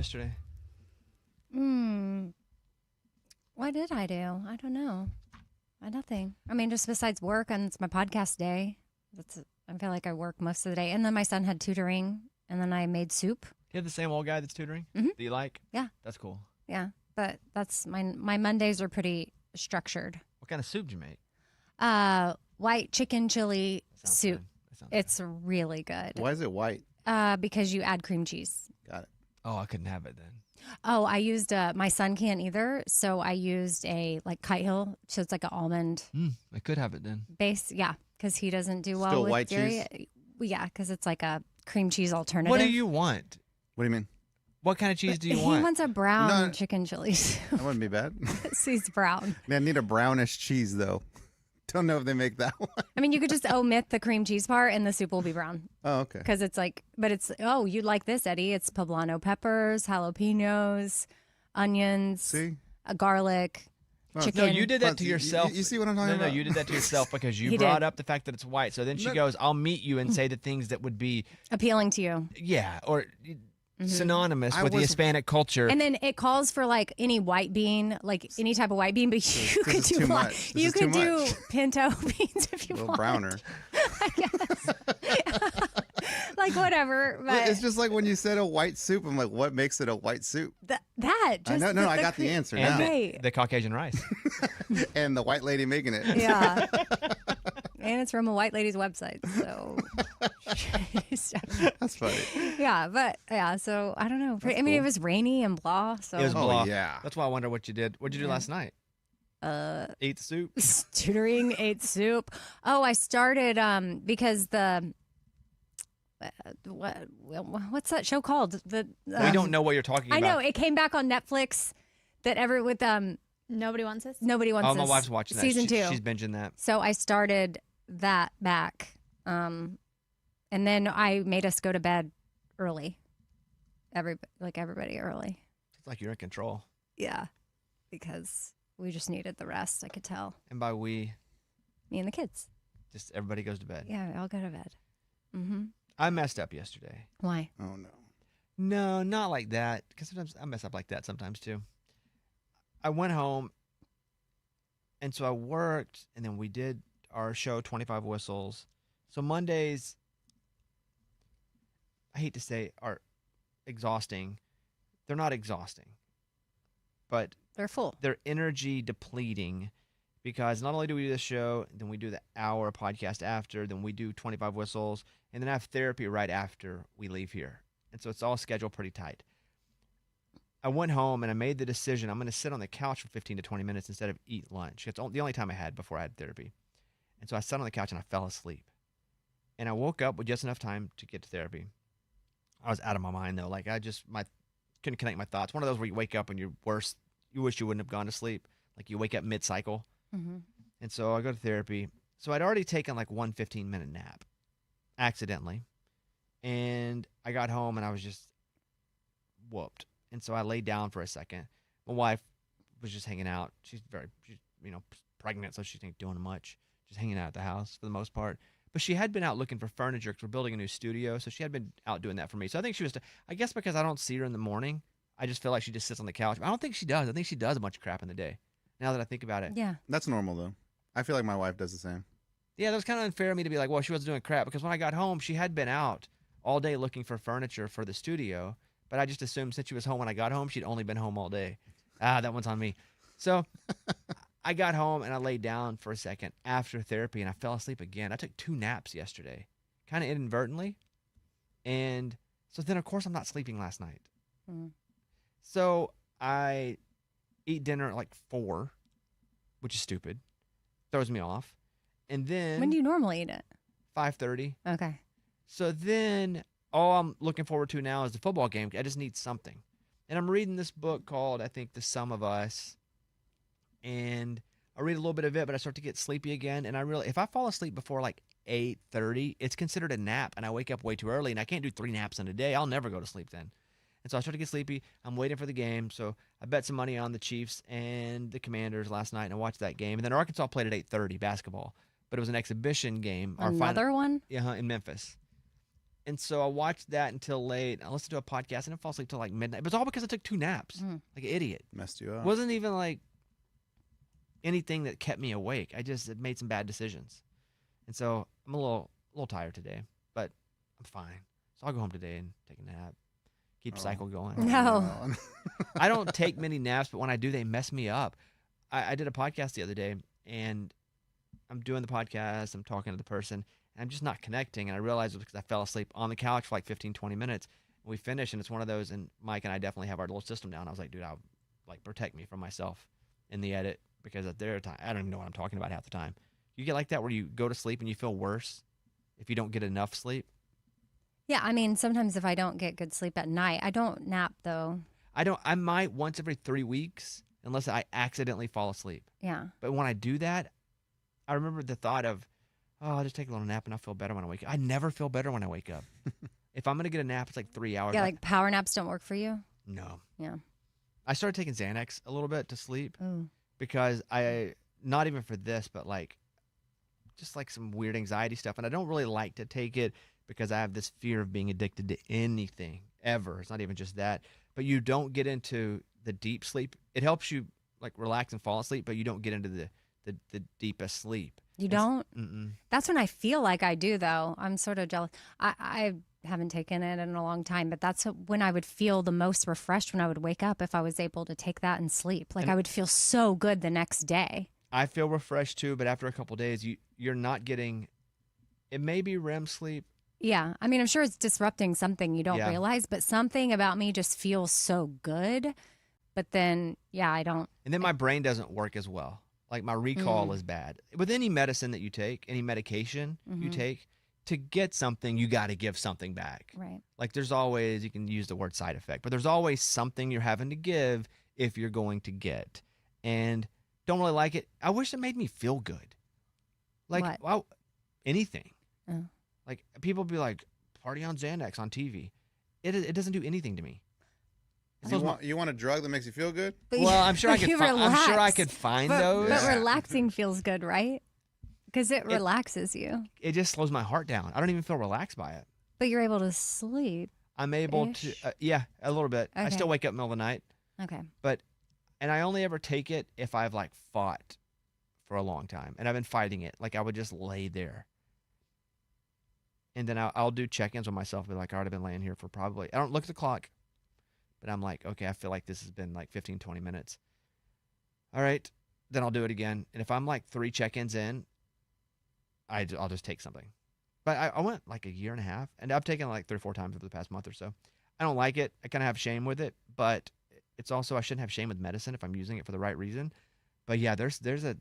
yesterday? What did I do? I don't know. Nothing. I mean, just besides work, and it's my podcast day. I feel like I work most of the day. And then my son had tutoring, and then I made soup. You have the same old guy that's tutoring Mm-hmm. that you like? Yeah. That's cool. Yeah, but that's my Mondays are pretty structured. What kind of soup did you make? White chicken chili Sounds soup. good. That sounds It's really good. Why is it white? Because you add cream cheese. Got it. Oh, I couldn't have it then. Oh, I used my son can't either, so I used a Kite Hill, so it's like an almond I could have it then. base. Yeah, because he doesn't do well Still with white dairy. cheese? Yeah, because it's like a cream cheese alternative. What do you want? What do you mean? What kind of cheese do you He want? wants a brown No. chicken chili soup. That wouldn't be bad. He's brown. Man, I need a brownish cheese though. Don't know if they make that one. I mean, you could just omit the cream cheese part, and the soup will be brown. Oh, okay. Because it's like, but it's, oh, you like this, Eddie. It's poblano peppers, jalapenos, onions, See? Garlic, Oh, chicken. No, you did that to You- yourself. you see what I'm talking No, about? you did that to yourself because you He brought did. up the fact that it's white. So then she No. goes, I'll meet you and say the things that would be, Appealing to you. yeah, or synonymous I with the was- Hispanic culture. And then it calls for like any white bean, like any type of white bean, but you This could is do too like, much. This you is could too do much. pinto beans if you A little want. browner. I guess. Like whatever. But It's just like when you said a white soup. I'm like, what makes it a white soup? that I just know, no, I got the answer and now. Okay. the Caucasian rice. And the white lady making it. Yeah. And it's from a white lady's website. So, That's funny. yeah. But yeah, so I don't know. I mean, it was rainy and blah. So, It was Oh, blah. yeah. That's why I wonder what you did. What did you do last night? Eat the soup? tutoring, ate soup. Oh, I started because the. What's that show called? We don't know what you're talking I about. know it came back on Netflix. That with Nobody wants this. Nobody Wants Oh, my This. wife's watching that. Season 2. She's binging that. So I started that back, and then I made us go to bed early. Everybody early. It's like you're in control. Yeah, because we just needed the rest. I could tell. And by we, Me and the kids. just everybody goes to bed. Yeah, I'll go to bed. Mm-hmm. I messed up yesterday. Why? Oh, no. No, not like that. Because sometimes I mess up like that sometimes too. I went home, and so I worked, and then we did our show, 25 Whistles. So Mondays, I hate to say, are exhausting. They're not exhausting, but They're full. they're energy depleting because not only do we do this show, then we do the hour podcast after, then we do 25 Whistles, and then I have therapy right after we leave here. And so it's all scheduled pretty tight. I went home and I made the decision I'm going to sit on the couch for 15 to 20 minutes instead of eat lunch. It's the only time I had before I had therapy. And so I sat on the couch and I fell asleep. And I woke up with just enough time to get to therapy. I was out of my mind though. Like couldn't connect my thoughts. One of those where you wake up and you're worse. You wish you wouldn't have gone to sleep. Like you wake up mid-cycle. Mm-hmm. And so I go to therapy. So I'd already taken like one 15-minute nap accidentally. And I got home and I was just whooped. And so I laid down for a second. My wife was just hanging out. She's pregnant, so she's not doing much. Just hanging out at the house for the most part. But she had been out looking for furniture because we're building a new studio. So she had been out doing that for me. So I think she was, I guess because I don't see her in the morning, I just feel like she just sits on the couch. I don't think she does. I think she does a bunch of crap in the day. Now that I think about it. Yeah. That's normal, though. I feel like my wife does the same. Yeah, that was kind of unfair of me to be like, well, she was doing crap. Because when I got home, she had been out all day looking for furniture for the studio. But I just assumed since she was home when I got home, she'd only been home all day. That one's on me. So I got home and I laid down for a second after therapy and I fell asleep again. I took 2 naps yesterday, kind of inadvertently. And so then, of course, I'm not sleeping last night. Mm. So I eat dinner at like 4, which is stupid. Throws me off. And then When do you normally eat it? 5:30. Okay. So then all I'm looking forward to now is the football game. I just need something. And I'm reading this book called, I think, The Sum of Us. And I read a little bit of it, but I start to get sleepy again. And if I fall asleep before like 8:30, it's considered a nap. And I wake up way too early. And I can't do 3 naps in a day. I'll never go to sleep then. And so I start to get sleepy. I'm waiting for the game. So I bet some money on the Chiefs and the Commanders last night. And I watched that game. And then Arkansas played at 8:30 basketball. But it was an exhibition game. Another one? Yeah, in Memphis. And so I watched that until late. I listened to a podcast and I fall asleep till like midnight. But it's all because I took 2 naps, like an idiot. Messed you up. It wasn't even like anything that kept me awake. I just made some bad decisions. And so I'm a little tired today, but I'm fine. So I'll go home today and take a nap. Keep the cycle going. No. I don't take many naps, but when I do, they mess me up. I did a podcast the other day, and I'm doing the podcast. I'm talking to the person, and I'm just not connecting. And I realized it was because I fell asleep on the couch for like 15, 20 minutes. And we finished, and it's one of those, and Mike and I definitely have our little system down. I was like, dude, I'll like protect me from myself in the edit because at their time, I don't even know what I'm talking about half the time. You get like that where you go to sleep and you feel worse if you don't get enough sleep? Yeah, I mean, sometimes if I don't get good sleep at night, I don't nap though. I might once every 3 weeks unless I accidentally fall asleep. Yeah. But when I do that, I remember the thought of, oh, I'll just take a little nap and I'll feel better when I wake up. I never feel better when I wake up. If I'm going to get a nap, it's like 3 hours. Yeah, like power naps don't work for you? No. Yeah. I started taking Xanax a little bit to sleep Ooh. because not even for this, but like, just like some weird anxiety stuff. And I don't really like to take it because I have this fear of being addicted to anything ever. It's not even just that. But you don't get into the deep sleep. It helps you like relax and fall asleep, but you don't get into the deepest sleep. You don't? Mm-mm. That's when I feel like I do, though. I'm sort of jealous. I haven't taken it in a long time, but that's when I would feel the most refreshed when I would wake up if I was able to take that and sleep. Like And I would feel so good the next day. I feel refreshed too, but after a couple of days, you're not getting. It may be REM sleep. Yeah. I mean, I'm sure it's disrupting something you don't Yeah. realize, but something about me just feels so good. But then, yeah, I don't. And then my brain doesn't work as well. Like my recall is bad. With any medicine that you take, any medication you take, to get something, you got to give something back. Right. Like there's always, you can use the word side effect, but there's always something you're having to give if you're going to get. And don't really like it. I wish it made me feel good. Like, What? wow, anything. Oh. Like people be like, party on Xanax on TV. It doesn't do anything to me. You want a drug that makes you feel good? But Well, I'm sure I could. you I'm sure I relax. could find But, those. but Yeah. relaxing feels good, right? Because it relaxes you. It just slows my heart down. I don't even feel relaxed by it. But you're able to sleep. I'm able to, Ish. yeah, a little bit. I Okay. still wake up in the middle of the night, Okay. and I only ever take it if I've like fought for a long time, and I've been fighting it. Like I would just lay there, and then I'll do check-ins with myself. Be like, all right, I've been laying here for probably. I don't look at the clock, but I'm like, okay, I feel like this has been like 15, 20 minutes. All right, then I'll do it again, and if I'm like 3 check-ins in, I'll just take something. But I went like a year and a half, and I've taken it like 3 or 4 times over the past month or so. I don't like it. I kind of have shame with it, but it's also I shouldn't have shame with medicine if I'm using it for the right reason. But yeah, there's a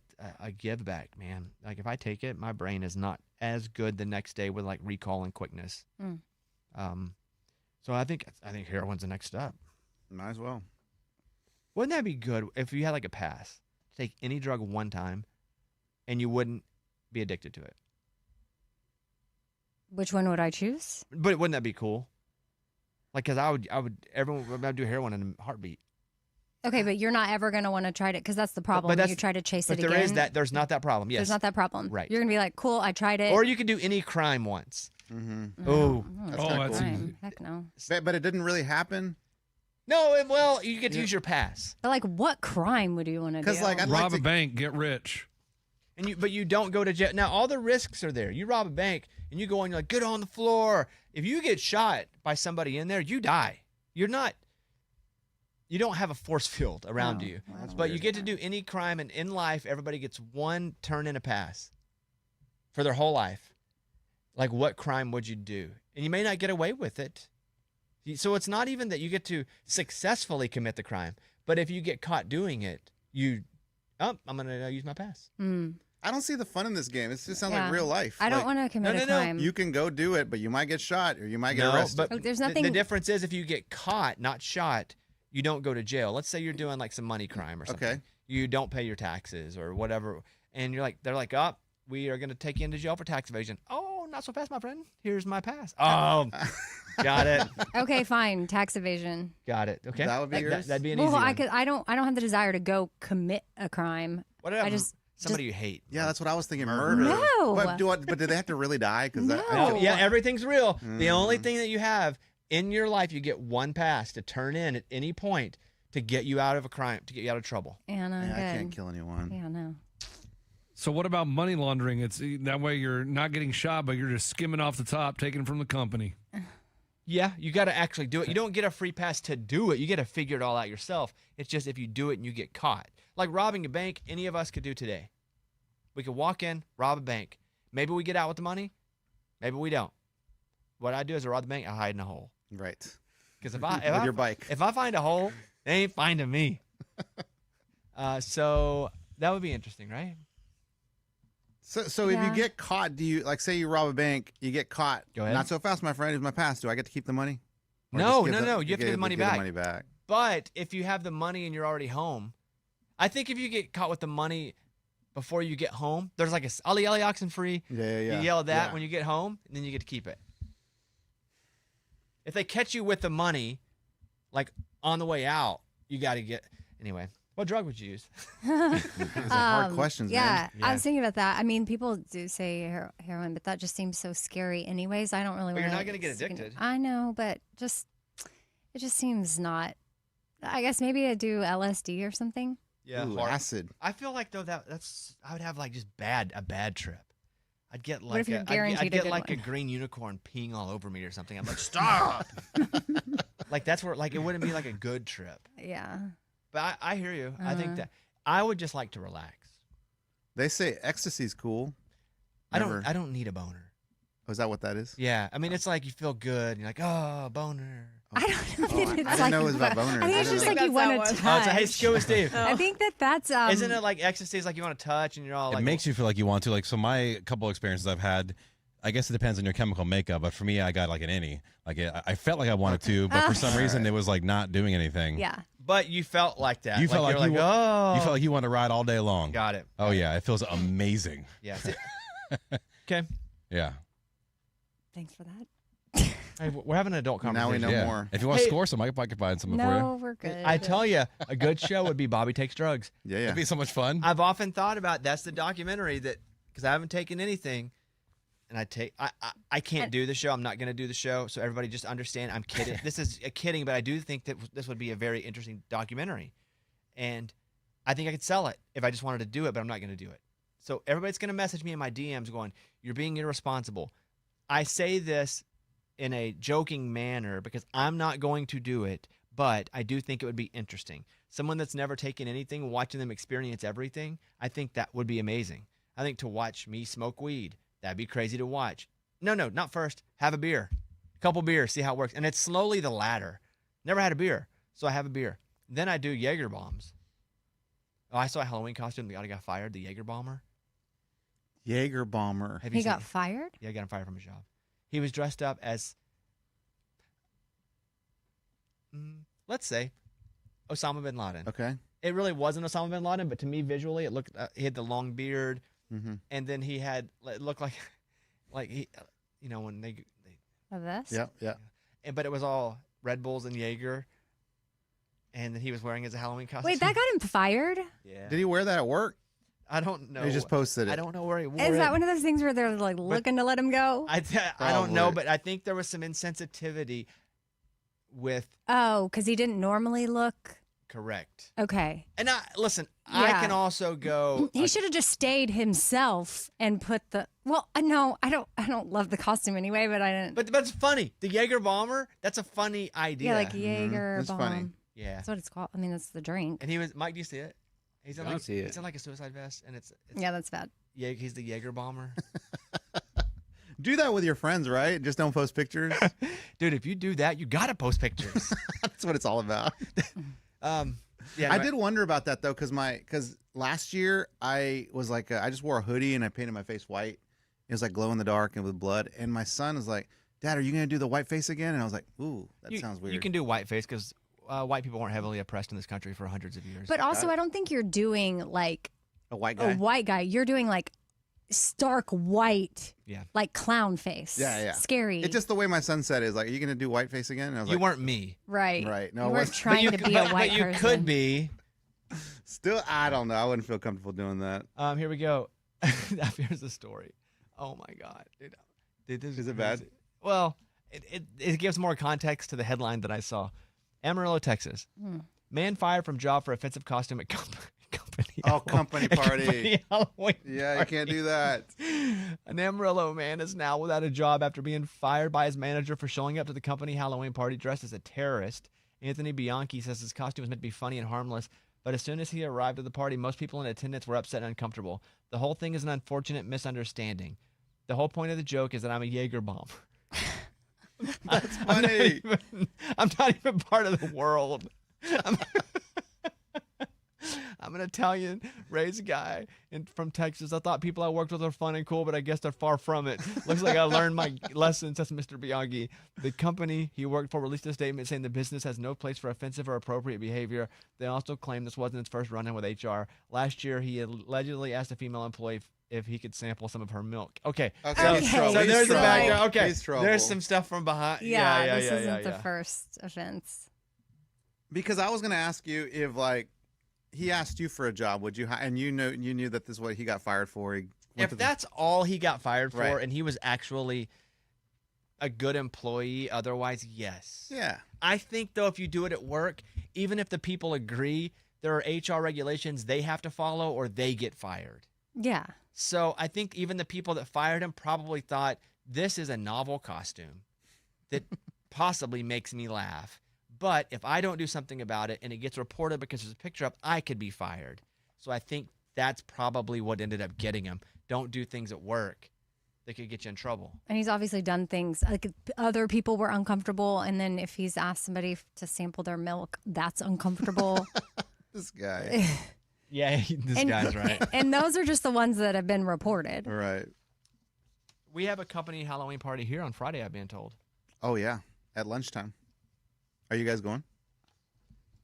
give back, man. Like if I take it, my brain is not as good the next day with like recall and quickness. So I think heroin's the next step. Might as well. Wouldn't that be good if you had like a pass to take any drug one time, and you wouldn't be addicted to it? Which one would I choose? But wouldn't that be cool? Like, cause everyone would do heroin in a heartbeat. Okay, but you're not ever going to want to try it because that's the problem. But when you try to chase it But again. there is that. There's not that problem. Yes. There's not that problem. Right. You're going to be like, cool, I tried it. Or you could do any crime once. Mm-hmm. Ooh. That's Oh, kinda that's cool. easy. Heck no. But it didn't really happen. No, well, you get to use your pass, But like, what crime would you want to do? Because like I'd Rob like a bank, get rich. but you don't go to jail. Now all the risks are there. You rob a bank and you go on. You're like, get on the floor. If you get shot by somebody in there, you die. You don't have a force field around Oh, you. wow. But you get to do any crime, and in life, everybody gets one turn in a pass for their whole life. Like, what crime would you do? And you may not get away with it. So it's not even that you get to successfully commit the crime, but if you get caught doing it, I'm going to use my pass. I don't see the fun in this game. It just sounds Yeah. like real life. I don't Like, want to commit a no. crime. You can go do it, but you might get shot or you might get No, arrested. but Look, there's the nothing- difference is if you get caught, not shot, you don't go to jail. Let's say you're doing like some money crime or something. Okay. You don't pay your taxes or whatever, and they're like, oh, we are going to take you into jail for tax evasion. Oh, not so fast, my friend. Here's my pass. Oh, got it. Okay, fine. Tax evasion. Got it. Okay. That would be yours? That'd be an Well, easy one. I don't have the desire to go commit a crime. Whatever. I just somebody you hate. Yeah, that's what I was thinking. Murder. Murder. No. But do they have to really die? Because No. No, yeah, everything's real. The only Mm. thing that you have in your life, you get one pass to turn in at any point to get you out of a crime, to get you out of trouble. Yeah, no, I good. can't kill anyone. Yeah, no. So what about money laundering? It's that way you're not getting shot, but you're just skimming off the top, taking from the company. Yeah, you got to actually do it. You don't get a free pass to do it. You got to figure it all out yourself. It's just if you do it and you get caught. Like robbing a bank, any of us could do today. We could walk in, rob a bank. Maybe we get out with the money. Maybe we don't. What I do is I rob the bank, I hide in a hole. Right. Because With your bike. if I find a hole, they ain't finding me. So that would be interesting, right? So if you get caught, do you, like, say you rob a bank, you get caught. Go ahead. Not so fast, my friend. Here's my pass. Do I get to keep the money? Or No, just give no. You have to give the money give back. The money back. But if you have the money and you're already home, I think if you get caught with the money before you get home, there's like a Ali Ali oxen free. Yeah. You yell at that when you get home, and then you get to keep it. If they catch you with the money, like on the way out, you got to get. Anyway, what drug would you use? Those are hard questions, man. I was thinking about that. I mean, people do say heroin, but that just seems so scary anyways. I don't really But want you're not gonna get addicted. I know, but it just seems not. I guess maybe I do LSD or something. Yeah, Ooh, acid. I feel like though that's I would have like just a bad trip. I'd get like What if you're guaranteed I'd a get good like one? a green unicorn peeing all over me or something. I'm like, stop. Like that's where like it wouldn't be like a good trip. Yeah. But I hear you. I think that I would just like to relax. They say ecstasy's cool. I don't need a boner. Oh, is that what that is? Yeah, I mean it's like you feel good. And you're like, oh, boner. I don't know. Oh, if it's I didn't like, know it was about boners. I think it's I just didn't like you know. want That's to how it touch. Oh, it's hey, go with Steve. I think that's Isn't it like ecstasy is like you want to touch and you're all It like makes you feel like you want to. Like, so my couple experiences I've had, I guess it depends on your chemical makeup, but for me, I got like an innie. Like, I felt like I wanted to, but for some reason, it was like not doing anything. Yeah. But you felt like that. You felt like you're you oh, You felt like you want to ride all day long. got it. Oh, yeah. It feels amazing. Yeah. Okay. Yeah. Thanks for that. Hey, we're having an adult Now conversation. we know Yeah. more. If you want to Hey. score some, I could find some for you. No, we're good. I tell you, a good show would be Bobby Takes Drugs. Yeah. It'd be so much fun. I've often thought about that's the documentary that because I haven't taken anything, and I can't do the show. I'm not going to do the show, so everybody just understand. I'm kidding. This is a kidding, but I do think that this would be a very interesting documentary, and I think I could sell it if I just wanted to do it, but I'm not going to do it. So everybody's going to message me in my DMs going, "You're being irresponsible." I say this in a joking manner because I'm not going to do it, but I do think it would be interesting. Someone that's never taken anything, watching them experience everything, I think that would be amazing. I think to watch me smoke weed, that'd be crazy to watch. No, not first. Have a beer. A couple beers, see how it works. And it's slowly the latter. Never had a beer, so I have a beer. Then I do Jaeger bombs. Oh, I saw a Halloween costume. The guy got fired, the Jaeger bomber. Jaeger bomber. Have you He seen got it? fired? Yeah, he got fired from his job. He was dressed up as, let's say, Osama bin Laden. Okay. It really wasn't Osama bin Laden, but to me, visually, it looked. He had the long beard, Mm-hmm. and then he had it looked like he, when they A vest? Yeah. but it was all Red Bulls and Jaeger, and then he was wearing as a Halloween costume. Wait, that got him fired? Yeah. Did he wear that at work? I don't know. He just posted it. I don't know where he wore Is it. that one of those things where they're like looking to let him go? I don't know, Probably. but I think there was some insensitivity with Oh, because he didn't normally look. correct. Okay. And listen, I Yeah. can also go. He should have just stayed himself and put the. Well, no, I don't love the costume anyway, but I didn't. But it's funny. The Jaeger bomber. That's a funny idea. yeah, like Jaeger That's bomb. funny. Yeah. That's what it's called. I mean, that's the drink. And he was Mike. Do you see it? He's in I don't like see it. It's in like a suicide vest, and it's Yeah, that's bad. He's the Jaeger bomber. Do that with your friends, right? Just don't post pictures. Dude, if you do that, you gotta post pictures. That's what it's all about. Yeah, I did wonder about that though, because last year I was like, I just wore a hoodie and I painted my face white. It was like glow in the dark and with blood. And my son was like, "Dad, are you gonna do the white face again?" And I was like, "Ooh, that sounds weird." You can do whiteface because white people weren't heavily oppressed in this country for hundreds of years. But also, I don't think you're doing like a white guy. a white guy. You're doing like stark white, Yeah. like clown face. Yeah. Scary. It's just the way my son said it. Is like, "Are you gonna do white face again?" And I was you like, weren't me. right. Right. No, you it weren't wasn't. trying to be a white but you person. could be Still, I don't know. I wouldn't feel comfortable doing that. Here we go. Here's the story. Oh my God, dude, this Is it bad? crazy. Well, it gives more context to the headline that I saw. Amarillo, Texas. Man fired from job for offensive costume at company. Oh, company party. Company Halloween Yeah, you can't do that. An Amarillo man is now without a job after being fired by his manager for showing up to the company Halloween party dressed as a terrorist. Anthony Bianchi says his costume was meant to be funny and harmless, but as soon as he arrived at the party, most people in attendance were upset and uncomfortable. The whole thing is an unfortunate misunderstanding. The whole point of the joke is that I'm a Jaeger bomb. That's funny. I'm not even part of the world. I'm an Italian raised guy from Texas. I thought people I worked with were fun and cool, but I guess they're far from it. Looks like I learned my lessons. That's Mr. Bianchi. The company he worked for released a statement saying the business has no place for offensive or appropriate behavior. They also claim this wasn't his first run-in with HR. Last year, he allegedly asked a female employee if he could sample some of her milk. Okay. Okay. He's So trouble. there's He's the trouble. background. Okay. He's trouble. There's some stuff from behind. Yeah, this yeah, isn't the yeah. first offense. Because I was going to ask you if, like, he asked you for a job, would you? And you knew that this is what he got fired for. If that's all he got fired for, Right. and he was actually a good employee, otherwise, yes. Yeah. I think though, if you do it at work, even if the people agree, there are HR regulations they have to follow, or they get fired. Yeah. So I think even the people that fired him probably thought this is a novel costume that possibly makes me laugh. But if I don't do something about it and it gets reported because there's a picture up, I could be fired. So I think that's probably what ended up getting him. Don't do things at work that could get you in trouble. And he's obviously done things like other people were uncomfortable. And then if he's asked somebody to sample their milk, that's uncomfortable. This guy. Yeah, this guy's right. And those are just the ones that have been reported. Right. We have a company Halloween party here on Friday, I've been told. Oh, yeah. At lunchtime. Are you guys going?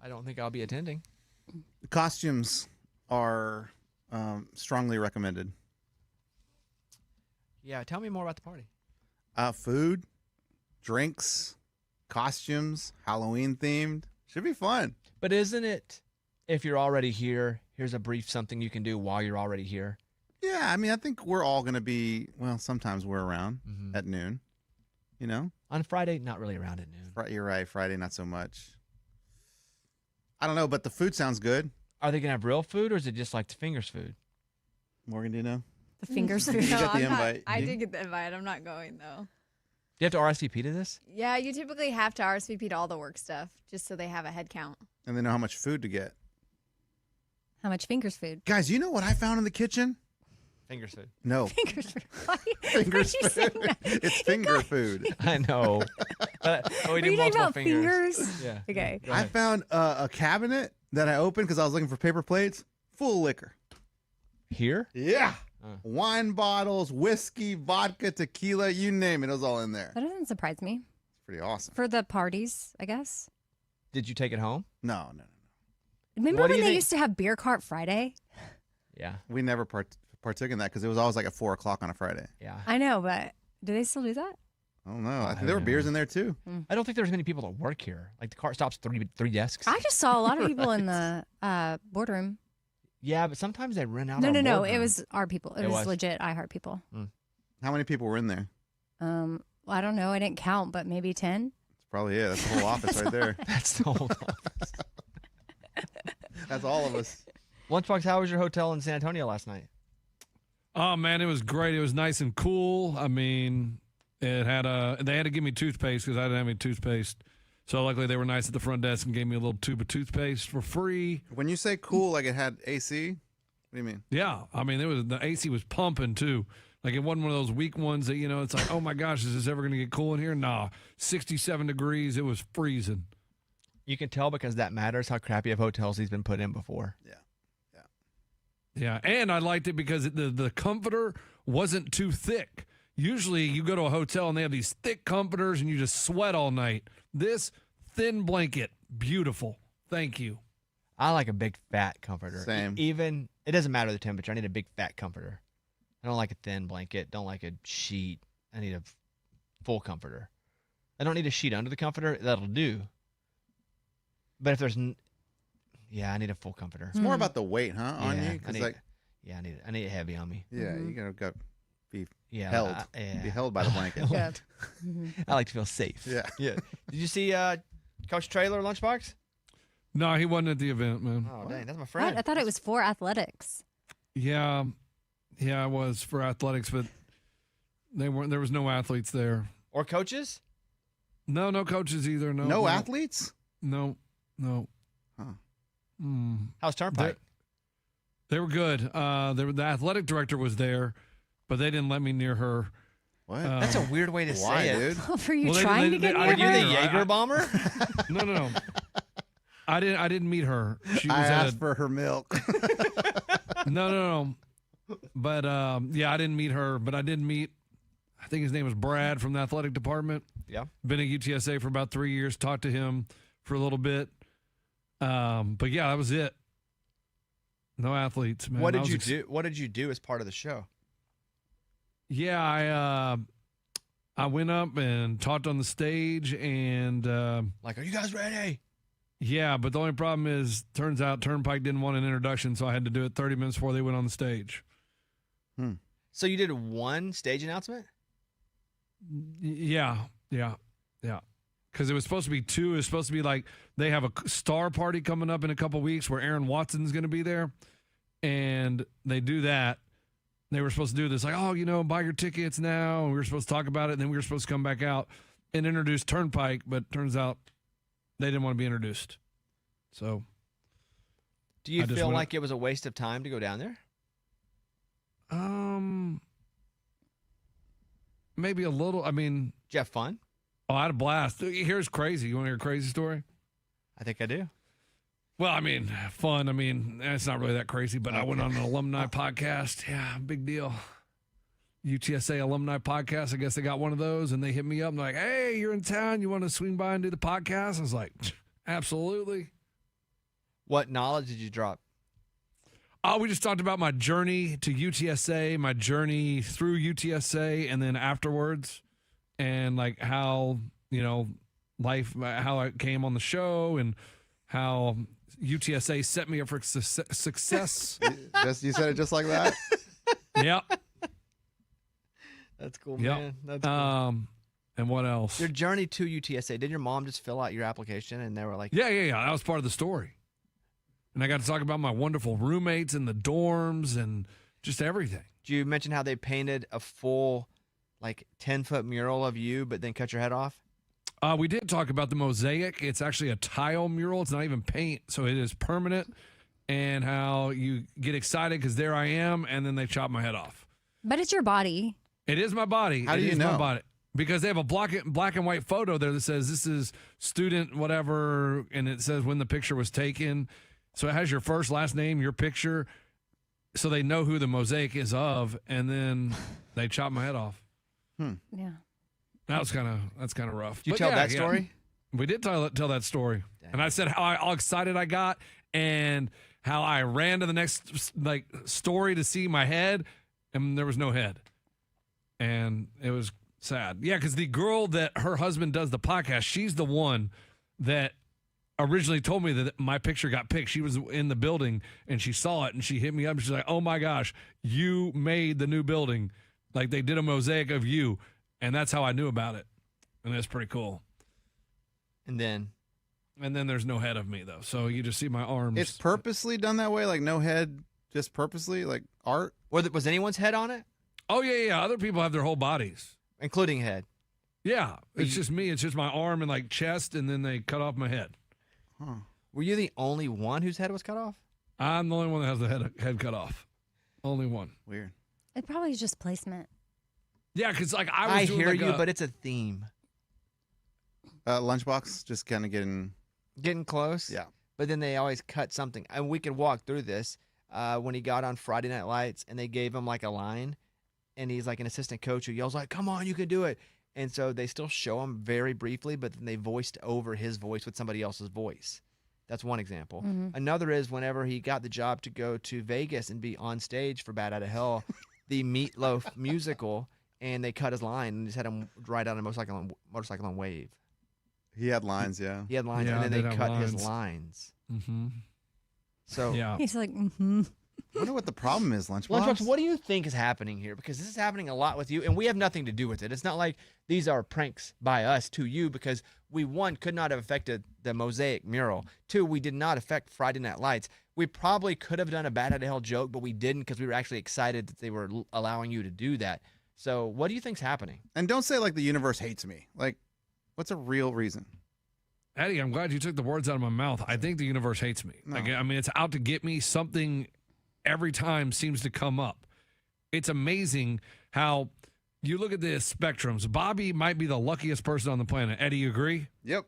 I don't think I'll be attending. The costumes are strongly recommended. Yeah, tell me more about the party. Food, drinks, costumes, Halloween themed. Should be fun. But isn't it, if you're already here, here's a brief something you can do while you're already here? Yeah, I mean, I think we're all going to be, well, sometimes we're around at noon, you know? On Friday, not really around at noon. You're right. Friday, not so much. I don't know, but the food sounds good. Are they going to have real food, or is it just like the fingers food? Morgan, do you know? The fingers You food. got the I'm not- invite. I did get the invite. I'm not going though. Do you have to RSVP to this? Yeah, you typically have to RSVP to all the work stuff just so they have a head count. And they know how much food to get. How much fingers food? Guys, you know what I found in the kitchen? Fingers food. No. Fingers food. Why Fingers are you saying food. that? It's finger food. I know. But we Are do you talking multiple about fingers. fingers? Yeah. Okay. Go I ahead. found a cabinet that I opened because I was looking for paper plates full of liquor. Here? Yeah. Uh. Wine bottles, whiskey, vodka, tequila, you name it. It was all in there. That doesn't surprise me. It's pretty awesome. For the parties, I guess. Did you take it home? No. Remember What do when you they think- used to have beer cart Friday? Yeah. We never partook in that because it was always like at 4 o'clock on a Friday. Yeah. I know, but do they still do that? I don't know. I I think there were don't beers know. in there too. I don't think there's many people that work here. Like the cart stops three desks. I just saw a lot of people in the boardroom. Yeah, but sometimes they rent out. No. our It boardroom. was our people. It It was was. legit iHeart people. How many people were in there? Well, I don't know. I didn't count, but maybe 10. That's probably it. That's the whole office right there. That's the whole office. That's all of us. Lunchbox, how was your hotel in San Antonio last night? Oh man, it was great. It was nice and cool. I mean, it had they had to give me toothpaste because I didn't have any toothpaste. So luckily they were nice at the front desk and gave me a little tube of toothpaste for free. When you say cool, like it had AC, what do you mean? Yeah, I mean the AC was pumping too. Like it wasn't one of those weak ones that it's like, oh my gosh, is this ever going to get cool in here? Nah, 67 degrees. It was freezing. You can tell because that matters how crappy of hotels he's been put in before. Yeah, and I liked it because the comforter wasn't too thick. Usually you go to a hotel and they have these thick comforters and you just sweat all night. This thin blanket, beautiful. Thank you. I like a big fat comforter. Same. Even it doesn't matter the temperature. I need a big fat comforter. I don't like a thin blanket. Don't like a sheet. I need a full comforter. I don't need a sheet under the comforter. That'll do. But if there's Yeah, I need a full comforter. It's more about the weight, huh, on Yeah, you? I Because need, like, yeah, I need it heavy on me. yeah, you gotta go be Yeah, held, yeah. be held by the blanket. Good. I like to feel safe. Yeah. Yeah. Did you see Coach Trailer Lunchbox? No, he wasn't at the event, man. Oh, dang, that's my What? friend. I thought it was for athletics. Yeah, I was for athletics, but they weren't. There was no athletes there. Or coaches? No coaches either. No athletes? No. Huh. How's Turnpike? They were good. The athletic director was there, but they didn't let me near her. What? That's a weird way to Why, say it. dude? Were you Well, they- trying they- to get they- near Are you her? the Jaeger bomber? No. I didn't meet her. She was I at asked for her milk. No. But yeah, I didn't meet her, but I did meet. I think his name was Brad from the athletic department. Yeah. Been at UTSA for about 3 years. Talked to him for a little bit. But yeah, that was it. No athletes, man. What I did was you do? What did you do as part of the show? Yeah, I went up and talked on the stage, and Like, are you guys ready? yeah, but the only problem is, turns out Turnpike didn't want an introduction, so I had to do it 30 minutes before they went on the stage. So you did one stage announcement? Yeah. Because it was supposed to be two. It was supposed to be like they have a star party coming up in a couple weeks where Aaron Watson's going to be there, and they do that. They were supposed to do this like, oh, buy your tickets now. And we were supposed to talk about it, and then we were supposed to come back out and introduce Turnpike, but turns out they didn't want to be introduced. So Do you I just feel went like it was a waste of time to go down there? maybe a little. I mean, Did you have fun? I had a blast. Here's crazy. You want to hear a crazy story? I think I do. Well, I mean, fun. I mean, it's not really that crazy, but I went on an alumni podcast. Yeah, big deal. UTSA alumni podcast. I guess they got one of those, and they hit me up and they're like, hey, you're in town. You want to swing by and do the podcast? I was like, absolutely. What knowledge did you drop? Oh, we just talked about my journey to UTSA, my journey through UTSA, and then afterwards, and like how, life, how I came on the show, and how UTSA set me up for success. You said it just like that? Yep. That's cool, Yep. man. That's cool. And what else? Your journey to UTSA. Did your mom just fill out your application and they were like, Yeah. That was part of the story. And I got to talk about my wonderful roommates in the dorms and just everything. did you mention how they painted a full, like, 10-foot mural of you, but then cut your head off? We did talk about the mosaic. It's actually a tile mural. It's not even paint, so it is permanent. And how you get excited because there I am, and then they chop my head off. But it's your body. It is my body. How do It you is know? my body. Because they have a black and white photo there that says this is student whatever, and it says when the picture was taken. So it has your first, last name, your picture, so they know who the mosaic is of, and then they chop my head off. Yeah. That's kind of rough. Did you But tell yeah, that yeah. story? We did tell that story, and I said how excited I got, and how I ran to the next story to see my head, and there was no head, and it was sad. Yeah, because the girl that her husband does the podcast, she's the one that originally told me that my picture got picked. She was in the building and she saw it and she hit me up and she's like, "Oh my gosh, you made the new building. Like they did a mosaic of you." And that's how I knew about it. And that's pretty cool. And then There's no head of me though. So you just see my arms. It's purposely done that way, like no head, just purposely, like art. was anyone's head on it? Oh yeah. Other people have their whole bodies. Including head. Yeah. It's just me. It's just my arm and like chest, and then they cut off my head. Huh. Were you the only one whose head was cut off? I'm the only one that has the head cut off. Only one. Weird. It probably is just placement. Yeah, because like I I was doing hear like you, a- but it's a theme. Lunchbox, just kind of getting. Getting close. Yeah. But then they always cut something. And we could walk through this. When he got on Friday Night Lights and they gave him like a line, and he's like an assistant coach who yells like, "Come on, you can do it." And so they still show him very briefly, but then they voiced over his voice with somebody else's voice. That's one example. Another is whenever he got the job to go to Vegas and be on stage for Bad Out of Hell, the Meatloaf musical, and they cut his line and just had him ride on a motorcycle on Wave. He had lines, yeah. He had lines, Yeah, and I then did they have cut lines. his lines. Mhm. So Yeah. He's like, mm-hmm. I wonder what the problem is, Lunchbox. Lunchbox, what do you think is happening here? Because this is happening a lot with you, and we have nothing to do with it. It's not like these are pranks by us to you, because we, one, could not have affected the mosaic mural. Two, we did not affect Friday Night Lights. We probably could have done a Bad Out of Hell joke, but we didn't because we were actually excited that they were allowing you to do that. So what do you think's happening? And don't say like the universe hates me. Like, what's a real reason? Eddie, I'm glad you took the words out of my mouth. I think the universe hates me. No. Like, I mean, it's out to get me. Something every time seems to come up. It's amazing how you look at the spectrums. Bobby might be the luckiest person on the planet. Eddie, you agree? Yep.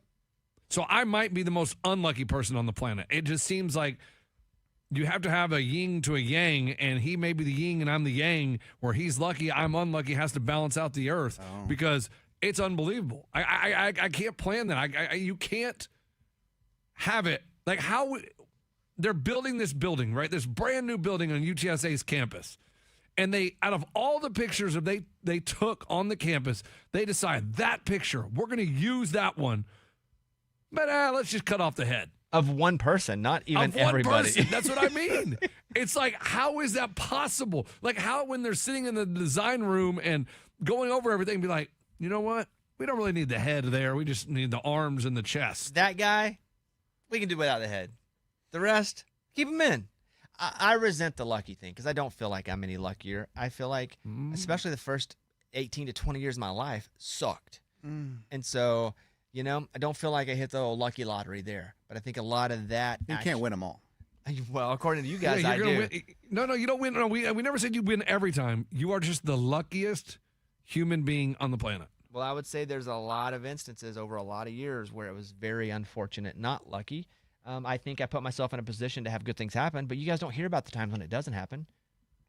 So I might be the most unlucky person on the planet. It just seems like you have to have a yin to a yang, and he may be the yin and I'm the yang, where he's lucky, I'm unlucky, has to balance out the earth because it's unbelievable. I can't plan that. You can't have it. Like, how they're building this building, right? This brand new building on UTSA's campus. And they, out of all the pictures that they took on the campus, they decide that picture, we're going to use that one. But let's just cut off the head. Of one person, not even Of one everybody. person. That's what I mean. It's like, how is that possible? Like, how, when they're sitting in the design room and going over everything, be like, you know what? We don't really need the head there. We just need the arms and the chest. That guy, we can do without the head. The rest, keep him in. I resent the lucky thing because I don't feel like I'm any luckier. I feel like, especially the first 18 to 20 years of my life, sucked. And so, you know, I don't feel like I hit the old lucky lottery there. But I think a lot of that. You can't win them all. Well, according to you guys, I you're do. gonna win. No, you don't win. No, we never said you win every time. You are just the luckiest human being on the planet. Well, I would say there's a lot of instances over a lot of years where it was very unfortunate, not lucky. I think I put myself in a position to have good things happen, but you guys don't hear about the times when it doesn't happen.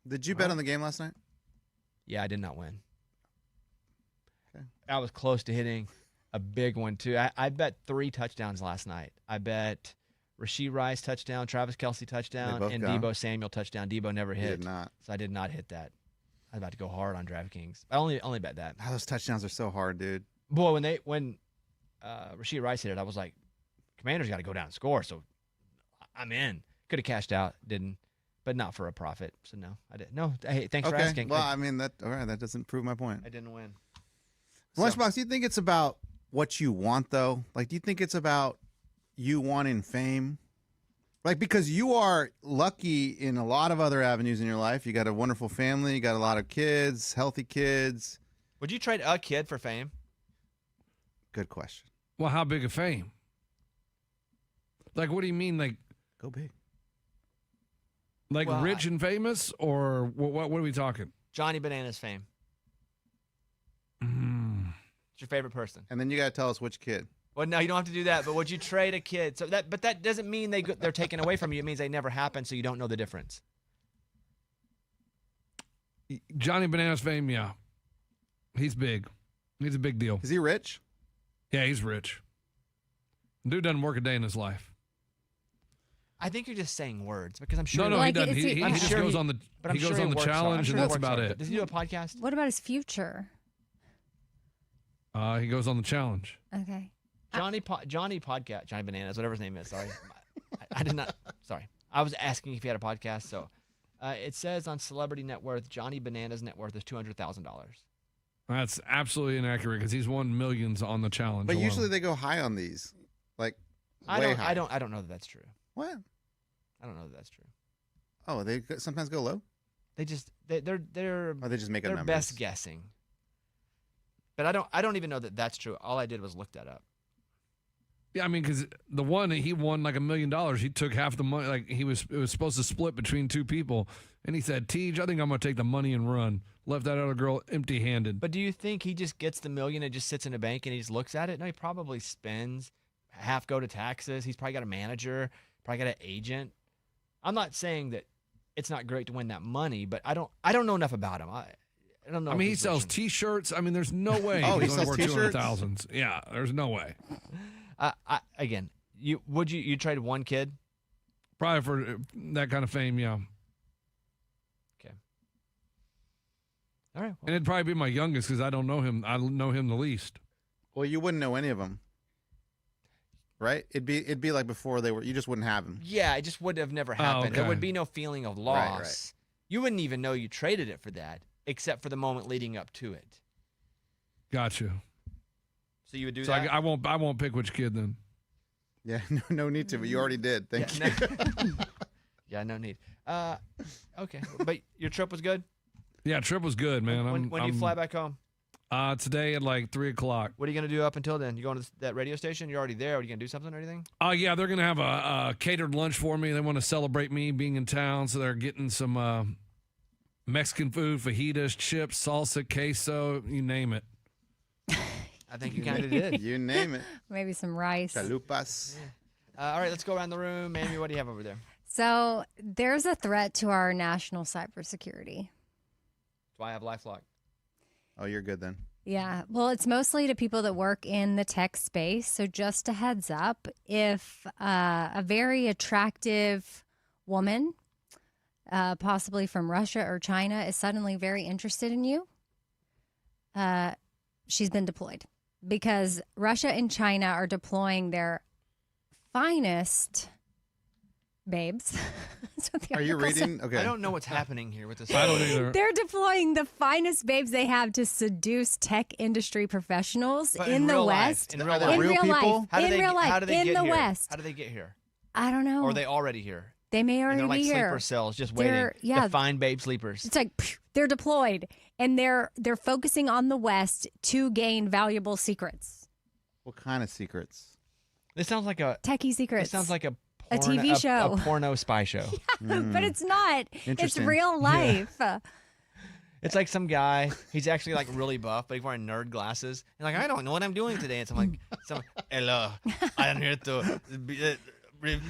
Did you bet on the game last night? Yeah, I did not win. Okay. I was close to hitting a big one, too. I bet 3 touchdowns last night. I bet Rashee Rice touchdown, Travis Kelce touchdown, both and gone? Debo Samuel touchdown. Debo never You hit. did not. So I did not hit that. I was about to go hard on DraftKings. I only bet that. Oh, those touchdowns are so hard, dude. Boy, when Rashee Rice hit it, I was like, Commander's got to go down and score. So I'm in. Could have cashed out, didn't, but not for a profit. So no, I didn't. No, hey, thanks for Okay. asking. Well, I mean that. All right, that doesn't prove my point. I didn't win. So, Lunchbox, do you think it's about what you want though? Like, do you think it's about you wanting fame? Like, because you are lucky in a lot of other avenues in your life. You got a wonderful family. You got a lot of kids, healthy kids. would you trade a kid for fame? Good question. Well, how big a fame? Like, what do you mean? Go big. Like Well, rich and famous, or what are we talking? Johnny Bananas fame. What's your favorite person? And then you got to tell us which kid. Well, no, you don't have to do that. But would you trade a kid? So that doesn't mean they're taken away from you. It means they never happened, so you don't know the difference. Johnny Bananas fame, yeah. He's big. He's a big deal. Is he rich? Yeah, he's rich. Dude doesn't work a day in his life. I think you're just saying words because I'm sure. No, Like, he doesn't. is He, he- he I'm just sure goes he- on the But I'm he goes sure on the works hard. I'm challenge, sure and he that's works about hard. it. Does he do a podcast? What about his future? He goes on the challenge. Okay. Johnny podcast, Johnny Bananas, whatever his name is. Sorry, I did not. Sorry, I was asking if he had a podcast. So it says on Celebrity Net Worth, Johnny Bananas' net worth is $200,000. That's absolutely inaccurate because he's won millions on the challenge. But alone. usually they go high on these. Like, I way don't. high. I don't know that that's true. What? I don't know that that's true. Oh, they sometimes go low? They just they're Or they just make up they're numbers? best guessing. But I don't even know that that's true. All I did was look that up. Yeah, I mean, because the one he won like $1 million. He took half the money. Like it was supposed to split between 2 people, and he said, "Tej, I think I'm gonna take the money and run." Left that other girl empty-handed. But do you think he just gets the million and just sits in a bank and he just looks at it? No, he probably spends half go to taxes. He's probably got a manager, probably got an agent. I'm not saying that it's not great to win that money, but I don't know enough about him. I don't know. I if mean, he he's sells rich or- T-shirts. I mean, there's no way Oh, he he's only sells worth T-shirts? 200,000. Yeah, there's no way. Again, you trade one kid? Probably for that kind of fame, yeah. Okay. All right. And Well, it'd probably be my youngest because I don't know him. I know him the least. Well, you wouldn't know any of them. right? It'd be like before they were. You just wouldn't have them. Yeah, it just would have never happened. There okay. would be no feeling of Right, loss. right. You wouldn't even know you traded it for that, except for the moment leading up to it. Got you. So you would do So that. I won't pick which kid then. Yeah, no need to. But you already did. Thank you. Yeah, no need. Okay, but your trip was good. Yeah, trip was good, man. When do you fly back home? Today at like 3:00. What are you gonna do up until then? You going to that radio station? You're already there. Are you gonna do something or anything? Oh yeah, they're gonna have a catered lunch for me. They want to celebrate me being in town, so they're getting some Mexican food, fajitas, chips, salsa, queso, you name it. I think you kind of did. You name it. Maybe some rice. Chalupas. All right, let's go around the room. Amy, what do you have over there? So there's a threat to our national cybersecurity. That's why I have LifeLock. Oh, you're good then. Yeah. Well, it's mostly to people that work in the tech space. So just a heads up, if a very attractive woman, possibly from Russia or China, is suddenly very interested in you, she's been deployed because Russia and China are deploying their finest babes. That's what the Are you article said. reading? Okay. I don't know what's happening here with this. I don't either. They're deploying the finest babes they have to seduce tech industry professionals But in the real life, West. in real Are they life. In real real people? life. How do In they, real life. how do they in get the here? West. How do they get here? I don't know. Or are they already here? They may And already they're like be sleeper here. cells just They're- waiting. yeah. To find babe sleepers. It's like phew, they're deployed and they're focusing on the West to gain valuable secrets. What kind of secrets? This sounds like a. Techie secrets. It sounds like a A porn- TV show. A porno spy show. But it's not. It's Interesting. real life. It's like some guy. He's actually like really buff, but he's wearing nerd glasses. And like, I don't know what I'm doing today. And so I'm like, hello, I'm here to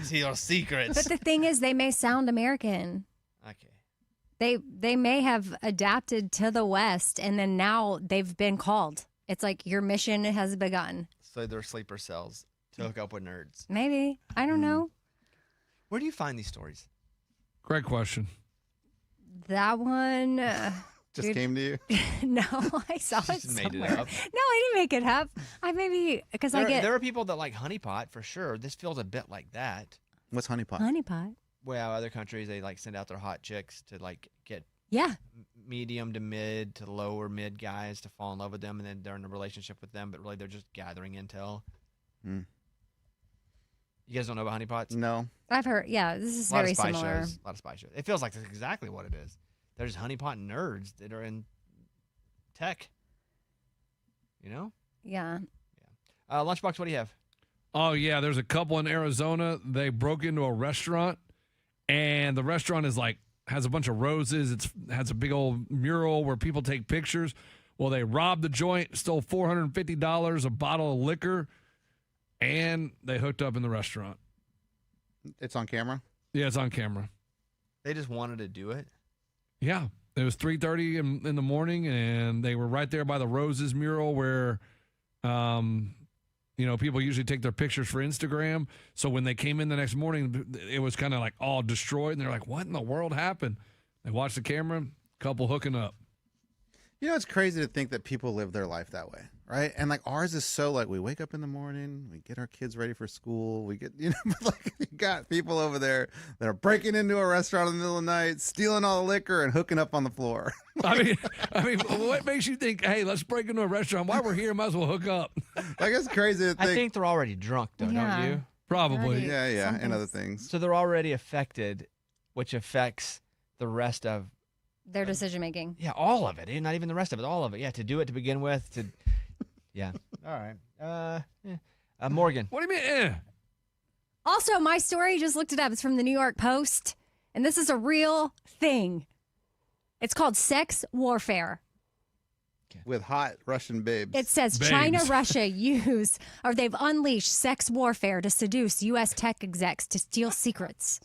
see your secrets. But the thing is, they may sound American. Okay. They may have adapted to the West, and then now they've been called. It's like your mission has begun. So they're sleeper cells to hook up with nerds. Maybe. I don't know. Where do you find these stories? Great question. That one. Just Dude. came to you. No, I saw She it just made it somewhere. up. No, I didn't make it up. I maybe because I get There are people that like honeypot for sure. This feels a bit like that. What's honeypot? honeypot. Well, other countries they like send out their hot chicks to like get Yeah, medium to mid to lower mid guys to fall in love with them, and then they're in a relationship with them, but really they're just gathering intel. Hmm. You guys don't know about honeypots? No. I've heard. Yeah, this is A lot very of spy similar. shows. A lot of spy shows. It feels like that's exactly what it is. They're just honeypot nerds that are in tech. You know? Yeah. Lunchbox, what do you have? Oh yeah, there's a couple in Arizona. They broke into a restaurant, and the restaurant is like has a bunch of roses. It has a big old mural where people take pictures. Well, they robbed the joint, stole $450, a bottle of liquor, and they hooked up in the restaurant. It's on camera. Yeah, it's on camera. They just wanted to do it. Yeah, it was 3:30 in the morning, and they were right there by the roses mural where, people usually take their pictures for Instagram. So when they came in the next morning, it was kind of like all destroyed, and they're like, "What in the world happened?" They watched the camera, couple hooking up. You know, it's crazy to think that people live their life that way, right? And like ours is so like we wake up in the morning, we get our kids ready for school, we get, but like you got people over there that are breaking into a restaurant in the middle of the night, stealing all the liquor and hooking up on the floor. I mean, what makes you think, hey, let's break into a restaurant? While we're here, might as well hook up. Like it's crazy to think. I think they're already drunk, though, Yeah. don't you? Probably. Already- yeah, and something's- other things. So they're already affected, which affects the rest of Their decision making. Yeah, all of it. Not even the rest of it. All of it. Yeah, to do it to begin with. To, yeah. All right. Morgan. What do you mean? Also, my story, just looked it up. It's from the New York Post, and this is a real thing. It's called sex warfare. With hot Russian babes. It says Babes. China, Russia they've unleashed sex warfare to seduce U.S. tech execs to steal secrets.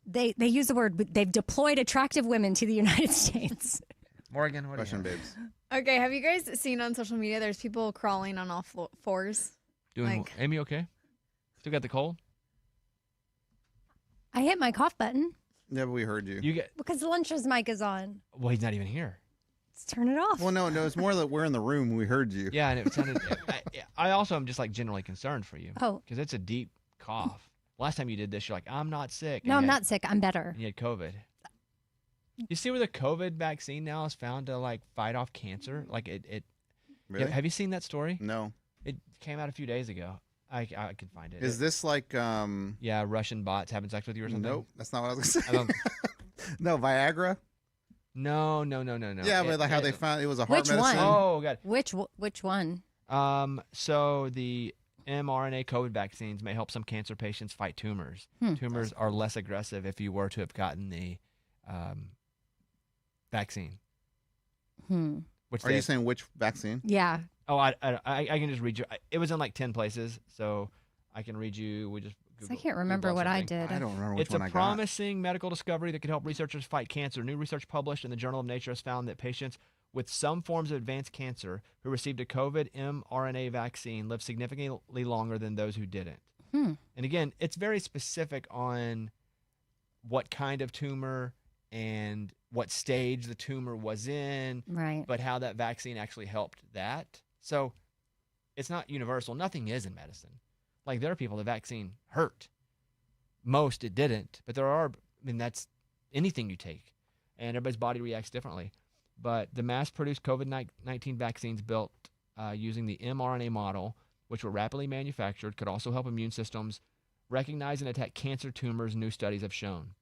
They use the word, they've deployed attractive women to the United States. Morgan, what do you Russian have? babes. Okay, have you guys seen on social media there's people crawling on all fours? Doing Like- Amy okay? Still got the cold? I hit my cough button Yeah, but we heard you. You get because Lunch's mic is on. well, he's not even here. Let's turn it off. Well, no, it's more that we're in the room. We heard you. Yeah, and it sounded. I also am just like generally concerned for you. Oh. Because it's a deep cough. Last time you did this, you're like, I'm not sick. No, I'm not sick. I'm better. And you had COVID. You see where the COVID vaccine now is found to like fight off cancer? Like it Really? Have you seen that story? No. It came out a few days ago. I can find it. Is this like Yeah, Russian bots having sex with you or something? Nope, that's not what I was gonna I say. don't, No, Viagra. no. Yeah, but like how they found it was a heart Which medicine. one? Oh god. Which one? So the mRNA COVID vaccines may help some cancer patients fight tumors. Tumors are less aggressive if you were to have gotten the vaccine. Which Are you saying which vaccine? Yeah. Oh, I can just read you. It was in like 10 places, so I can read you. We just. I can't remember Google what I something. did. I don't remember which It's one a I got. promising medical discovery that could help researchers fight cancer. New research published in the Journal of Nature has found that patients with some forms of advanced cancer who received a COVID mRNA vaccine live significantly longer than those who didn't. And again, it's very specific on what kind of tumor and what stage the tumor was in, Right. but how that vaccine actually helped that. So it's not universal. Nothing is in medicine. Like there are people the vaccine hurt. Most it didn't, but there are, that's anything you take, and everybody's body reacts differently. But the mass-produced COVID-19 vaccines built using the mRNA model, which were rapidly manufactured, could also help immune systems recognize and attack cancer tumors, new studies have shown.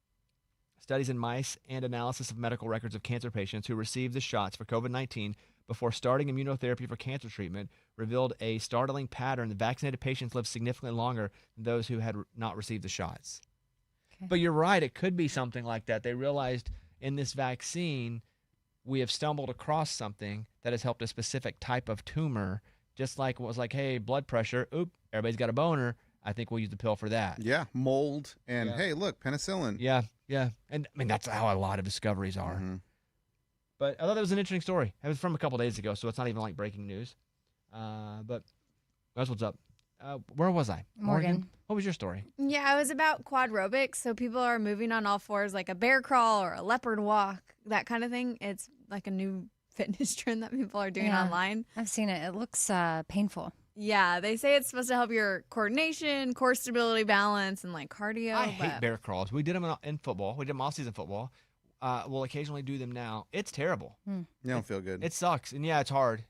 Studies in mice and analysis of medical records of cancer patients who received the shots for COVID-19 before starting immunotherapy for cancer treatment revealed a startling pattern. The vaccinated patients lived significantly longer than those who had not received the shots. Okay. But you're right, it could be something like that. They realized in this vaccine, we have stumbled across something that has helped a specific type of tumor, just like it was like, hey, blood pressure, everybody's got a boner. I think we'll use the pill for that. Yeah, mold and Yeah. hey, look, penicillin. Yeah. And that's how a lot of discoveries are. Mhm. But I thought that was an interesting story. It was from a couple days ago, so it's not even like breaking news. But that's what's up. Where was I? Morgan. What was your story? Yeah, it was about quadrobics. So people are moving on all fours, like a bear crawl or a leopard walk, that kind of thing. It's like a new fitness trend that people are doing Yeah. online. I've seen it. It looks painful. Yeah, they say it's supposed to help your coordination, core stability, balance, and like cardio. I hate but- bear crawls. We did them in football. We did them all season football. We'll occasionally do them now. It's terrible. You don't feel good. It sucks. And yeah, it's hard.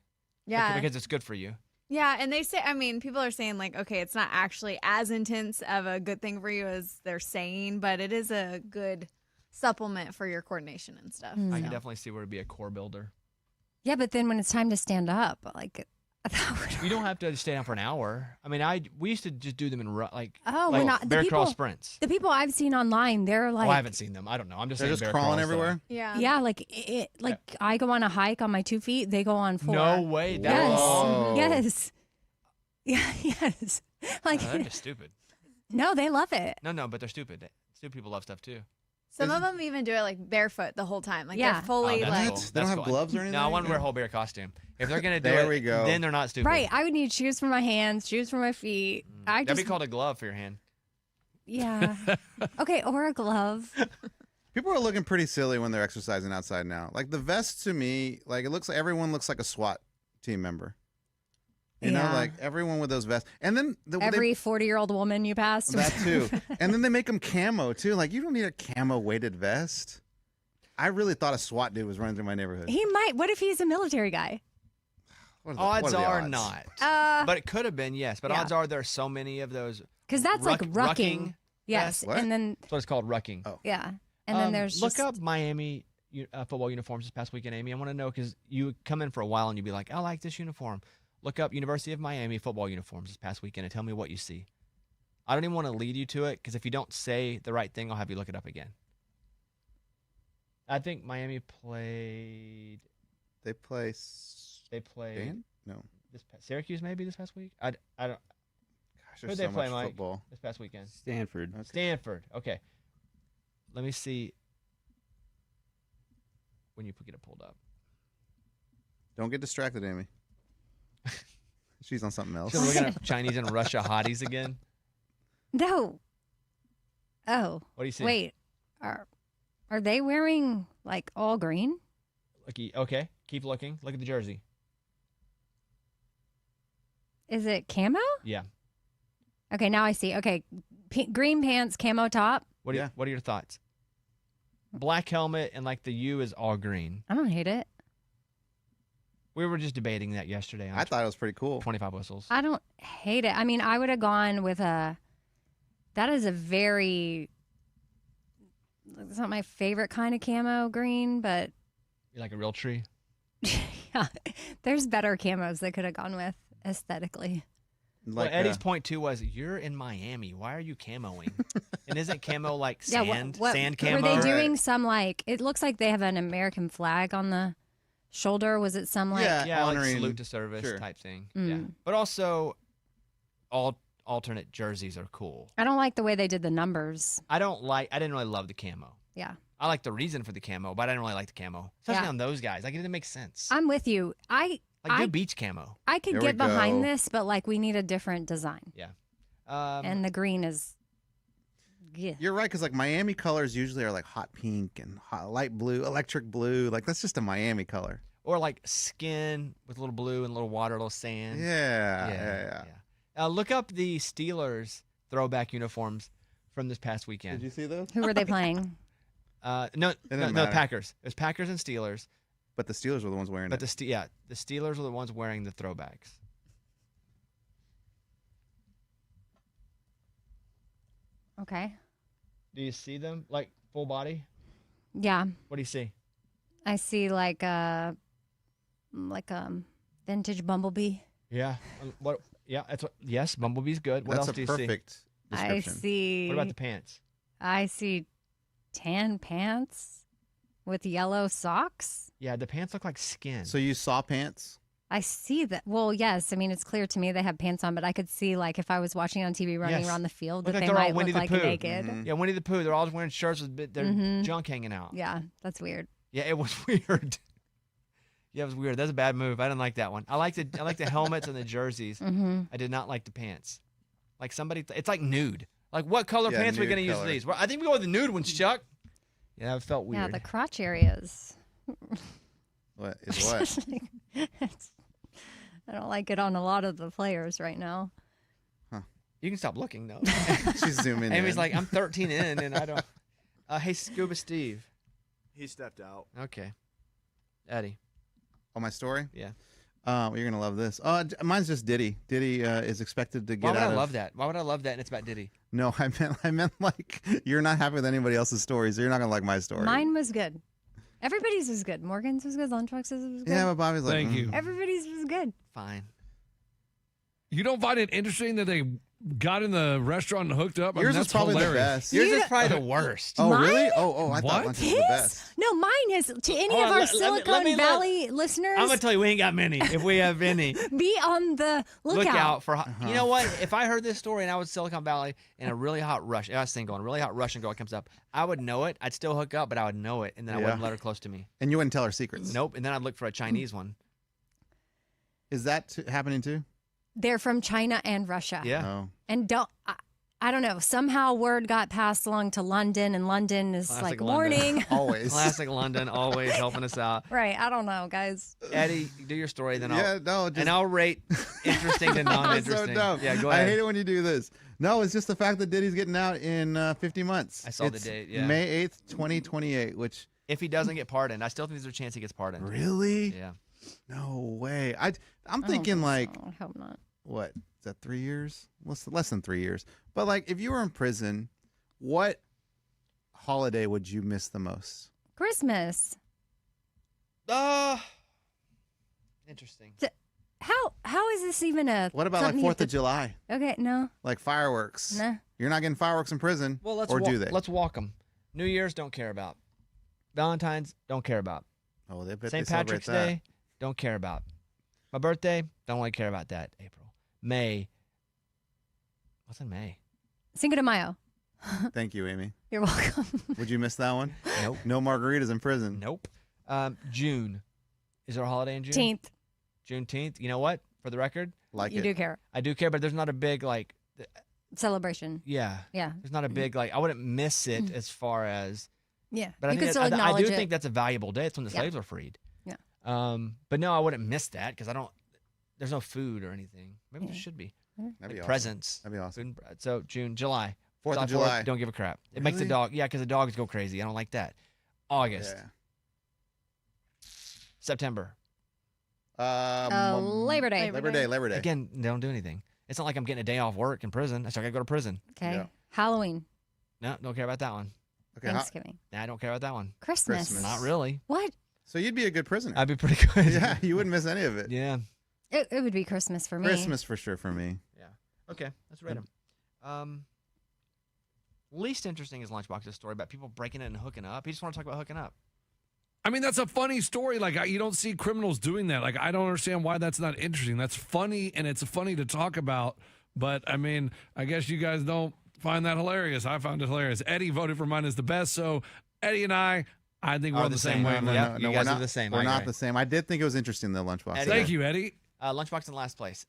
Yeah. Because it's good for you. Yeah, and they say, people are saying like, okay, it's not actually as intense of a good thing for you as they're saying, but it is a good supplement for your coordination and stuff. Mm. I so. can definitely see where it'd be a core builder. Yeah, but then when it's time to stand up, like that would. You don't have to stay down for an hour. we used to just do them in like We're not bear crawl people. sprints. The people I've seen online, they're like, I haven't seen them. I don't know. I'm just They're saying just bear crawling crawls, though. everywhere. Yeah. yeah, like I go on a hike on my 2 feet, they go on 4. No way. That Yes. Whoa. Yes. Yeah. Yes. Like they're just stupid. no, they love it. No, but they're stupid. Stupid people love stuff too. Some of them even do it like barefoot the whole time. Like Yeah. they're fully that's like. cool. They don't That's have cool. gloves or anything? No, I want to wear a whole bear costume. If they're gonna do There it, we go. then they're not stupid. Right. I would need shoes for my hands, shoes for my feet. I That'd just be called a glove for your hand. yeah. Okay, or a glove. People are looking pretty silly when they're exercising outside now. Like the vest to me, like it looks like everyone looks like a SWAT team member. You know, Yeah. like everyone with those vests. And then Every 40-year-old woman you passed. that too. And then they make them camo too. Like you don't need a camo weighted vest. I really thought a SWAT dude was running through my neighborhood. He might. What if he's a military guy? What what Odds the are odds? not. But it could have been, yes. But yeah. odds are there are so many of those. Because that's like Rucking. rucking. Yes. What? And then That's what it's called, rucking. Oh. yeah. And then there's look just, up Miami football uniforms this past weekend, Amy. I want to know because you come in for a while and you'd be like, I like this uniform. Look up University of Miami football uniforms this past weekend and tell me what you see. I don't even want to lead you to it because if you don't say the right thing, I'll have you look it up again. I think Miami played. They play They played Spain? No. Syracuse maybe this past week. I don't. Gosh, Who'd there's they so play, much Mike? football. This past weekend. Stanford. Okay. Stanford. Okay. Let me see when you get it pulled up. Don't get distracted, Amy. She's on something else. So we're gonna Chinese and Russia hotties again. no. Oh, What do you see? wait. Are they wearing like all green? Okay. Keep looking. Look at the jersey. Is it camo? Yeah. Okay, now I see. Okay, green pants, camo top. What are your thoughts? Black helmet and like the U is all green. I don't hate it. We were just debating that yesterday. I thought it was pretty cool. 25 whistles. I don't hate it. I mean, I would have gone with a. That is a very. It's not my favorite kind of camo green, but You like a real tree? yeah, there's better camos they could have gone with aesthetically. Well, Like Eddie's point too was, you're in Miami. Why are you camoing? And isn't camo like sand? Sand camo? Were they Right. doing some like? It looks like they have an American flag on the shoulder. Was it some like? Yeah, like honoring- salute to service sure. type thing. Mm. Yeah, but also, all alternate jerseys are cool. I don't like the way they did the numbers. I didn't really love the camo. Yeah, I like the reason for the camo, but I didn't really like the camo, especially Yeah. on those guys. Like it didn't make sense. I'm with you. Like do beach camo. I could There we get behind go. this, but like we need a different design. And And the green is. Yeah. You're right, because like Miami colors usually are like hot pink and hot, light blue, electric blue. Like that's just a Miami color. or like skin with a little blue and a little water, a little sand. Yeah. Look up the Steelers throwback uniforms from this past weekend. Did you see those? Who were they playing? No, didn't no, matter. Packers. It was Packers and Steelers. But the Steelers were the ones wearing But it. the Steelers were the ones wearing the throwbacks. Okay. Do you see them like full body? Yeah, What do you see? I see like vintage bumblebee. Yeah. What? Yeah. That's what. Yes. Bumblebee's good. What That's else do a you see? perfect I description. see. What about the pants? I see tan pants with yellow socks. Yeah, the pants look like skin. So you saw pants? I see that. Well, yes. I mean, it's clear to me they have pants on, but I could see like if I was watching on TV running Yes. around the field Look that like they they're all might Winnie look the like Pooh. naked. Mhm. Yeah, Winnie the Pooh. They're always wearing shirts with their Mhm. junk hanging out. Yeah, that's weird. Yeah, it was weird. Yeah, it was weird. That's a bad move. I didn't like that one. I like the helmets and the jerseys. Mm-hmm. I did not like the pants. Like it's like nude. Like what color Yeah, pants are we nude gonna use color. these? Well, I think we go with the nude ones, Chuck. Yeah, it felt weird. Yeah, the crotch areas. What is what? I don't like it on a lot of the players right now. You can stop looking though. She's zooming Amy's in. like, I'm 13 in, and I don't. Hey, Scuba Steve. He stepped out. Okay. Eddie. Oh, my story? Yeah. You're gonna love this. Mine's just Diddy. Diddy is expected to get Why would out I of. love that? Why would I love that? And it's about Diddy. No, I meant like you're not happy with anybody else's story, so you're not gonna like my story. Mine was good. Everybody's was good. Morgan's was good. Lunchbox's was good. Yeah, but Bobby's like, Thank you. Everybody's was good. Fine. You don't find it interesting that they got in the restaurant and hooked up? I mean, Yours is that's probably hilarious. the best. Yours You- is probably the worst. Oh, Mine? really? Oh, I What? thought lunch was the His? best. No, mine is to any Hold of on, our let Silicon me look. Valley listeners. I'm gonna tell you, we ain't got many. If we have any, be on the look lookout. out for. You know what? If I heard this story and I was Silicon Valley and a really hot Russian, I was single, and a really hot Russian girl comes up, I would know it. I'd still hook up, but I would know it, and then I Yeah. wouldn't let her close to me. And you wouldn't tell her secrets. Nope. And then I'd look for a Chinese one. Is that happening too? They're from China and Russia. Yeah. Oh. And I don't know. Somehow word got passed along to London, and London is Classic like London. warning. Always. Classic London, always helping us out. Right. I don't know, guys. Eddie, do your story, then Yeah, no, just I'll rate interesting to That's non-interesting. so dumb. Yeah, go I ahead. hate it when you do this. No, it's just the fact that Diddy's getting out in 50 months. I saw the It's date, yeah. May 8th, 2028, which If he doesn't get pardoned, I still think there's a chance he gets pardoned. really? Yeah. No way. I'm I don't thinking think like so. I hope not. what? Is that 3 years? Less than 3 years. But like if you were in prison, what holiday would you miss the most? Christmas. Interesting. How is this even a? What about like something you 4th of July? Okay, no, Like fireworks? nah. You're not getting fireworks in prison. Well, let's or do they? Let's walk them. New Year's, don't care about. Valentine's, don't care about. Oh, they bet St. they celebrate Patrick's that. Day, don't care about. My birthday, don't really care about that. April. May. What's in May? Cinco de Mayo. Thank you, Amy. You're welcome. Would you miss that one? Nope. No margaritas in prison. Nope. June. Is there a holiday in June? 18th. Juneteenth. You know what? For the record, Like You it. do care. I do care, but there's not a big like. Celebration. Yeah. Yeah. There's not a big like. I wouldn't miss it as far as. Yeah. But I you think could that- still I acknowledge do it. think that's a valuable day. It's when the Yeah. slaves were freed. Yeah. But no, I wouldn't miss that because I don't. There's no food or anything. Maybe there should be. That'd be Like awesome. presents. That'd be awesome. Food and bread. So June, July, 4th of July 4th, July. don't give a crap. It makes the Really? dog. Yeah, because the dogs go crazy. I don't like that. August, Yeah. September. Labor Day. Labor Day. Again, they don't do anything. It's not like I'm getting a day off work in prison. So I gotta go to prison. Okay. Yeah. Halloween. No, don't care about that one. Okay. Thanksgiving. Nah, I don't care about that one. Christmas. Christmas. Not really. What? So you'd be a good prisoner. I'd be pretty good. Yeah, you wouldn't miss any of it. Yeah. It would be Christmas for me. Christmas for sure for me. Okay, let's rate them. Least interesting is Lunchbox's story about people breaking in and hooking up. He just want to talk about hooking up. I mean, that's a funny story. Like, you don't see criminals doing that. Like, I don't understand why that's not interesting. That's funny, and it's funny to talk about. But, I mean, I guess you guys don't find that hilarious. I found it hilarious. Eddie voted for mine as the best. So, Eddie and I think we're on the same way. wavelength. Yeah, you we're guys are not the same. We're I not agree. the same. I did think it was interesting, the lunchbox. Eddie. Thank you, Eddie. Lunchbox in last place.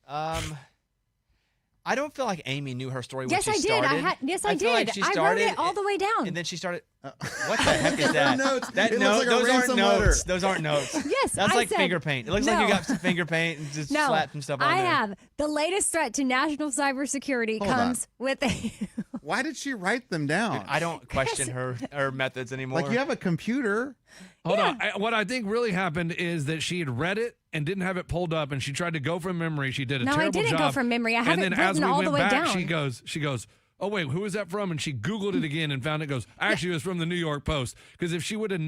I don't feel like Amy knew her story when Yes, she I did. started. Yes, I I feel did. like she I wrote started it all the way down. And then she started. What the heck is that? Notes. That It no, looks like a those aren't ransom notes. letter. Those aren't notes. Yes, That's I like said- finger paint. It looks like you No. got some finger paint and just No, slapped some stuff on I there. have the latest threat to national cybersecurity Hold on. comes with a. Why did she write them down? I don't question her methods anymore. Like you have a computer. Hold on. What I think really happened is that she had read it and didn't have it pulled up, and she tried to go from memory. She did a No, I terrible didn't job. go from memory. I have and it then as written we all went the way back, down. she goes, oh wait, who is that from? And she Googled it again and found it. Goes, actually, it was from the New York Post. Because if she would have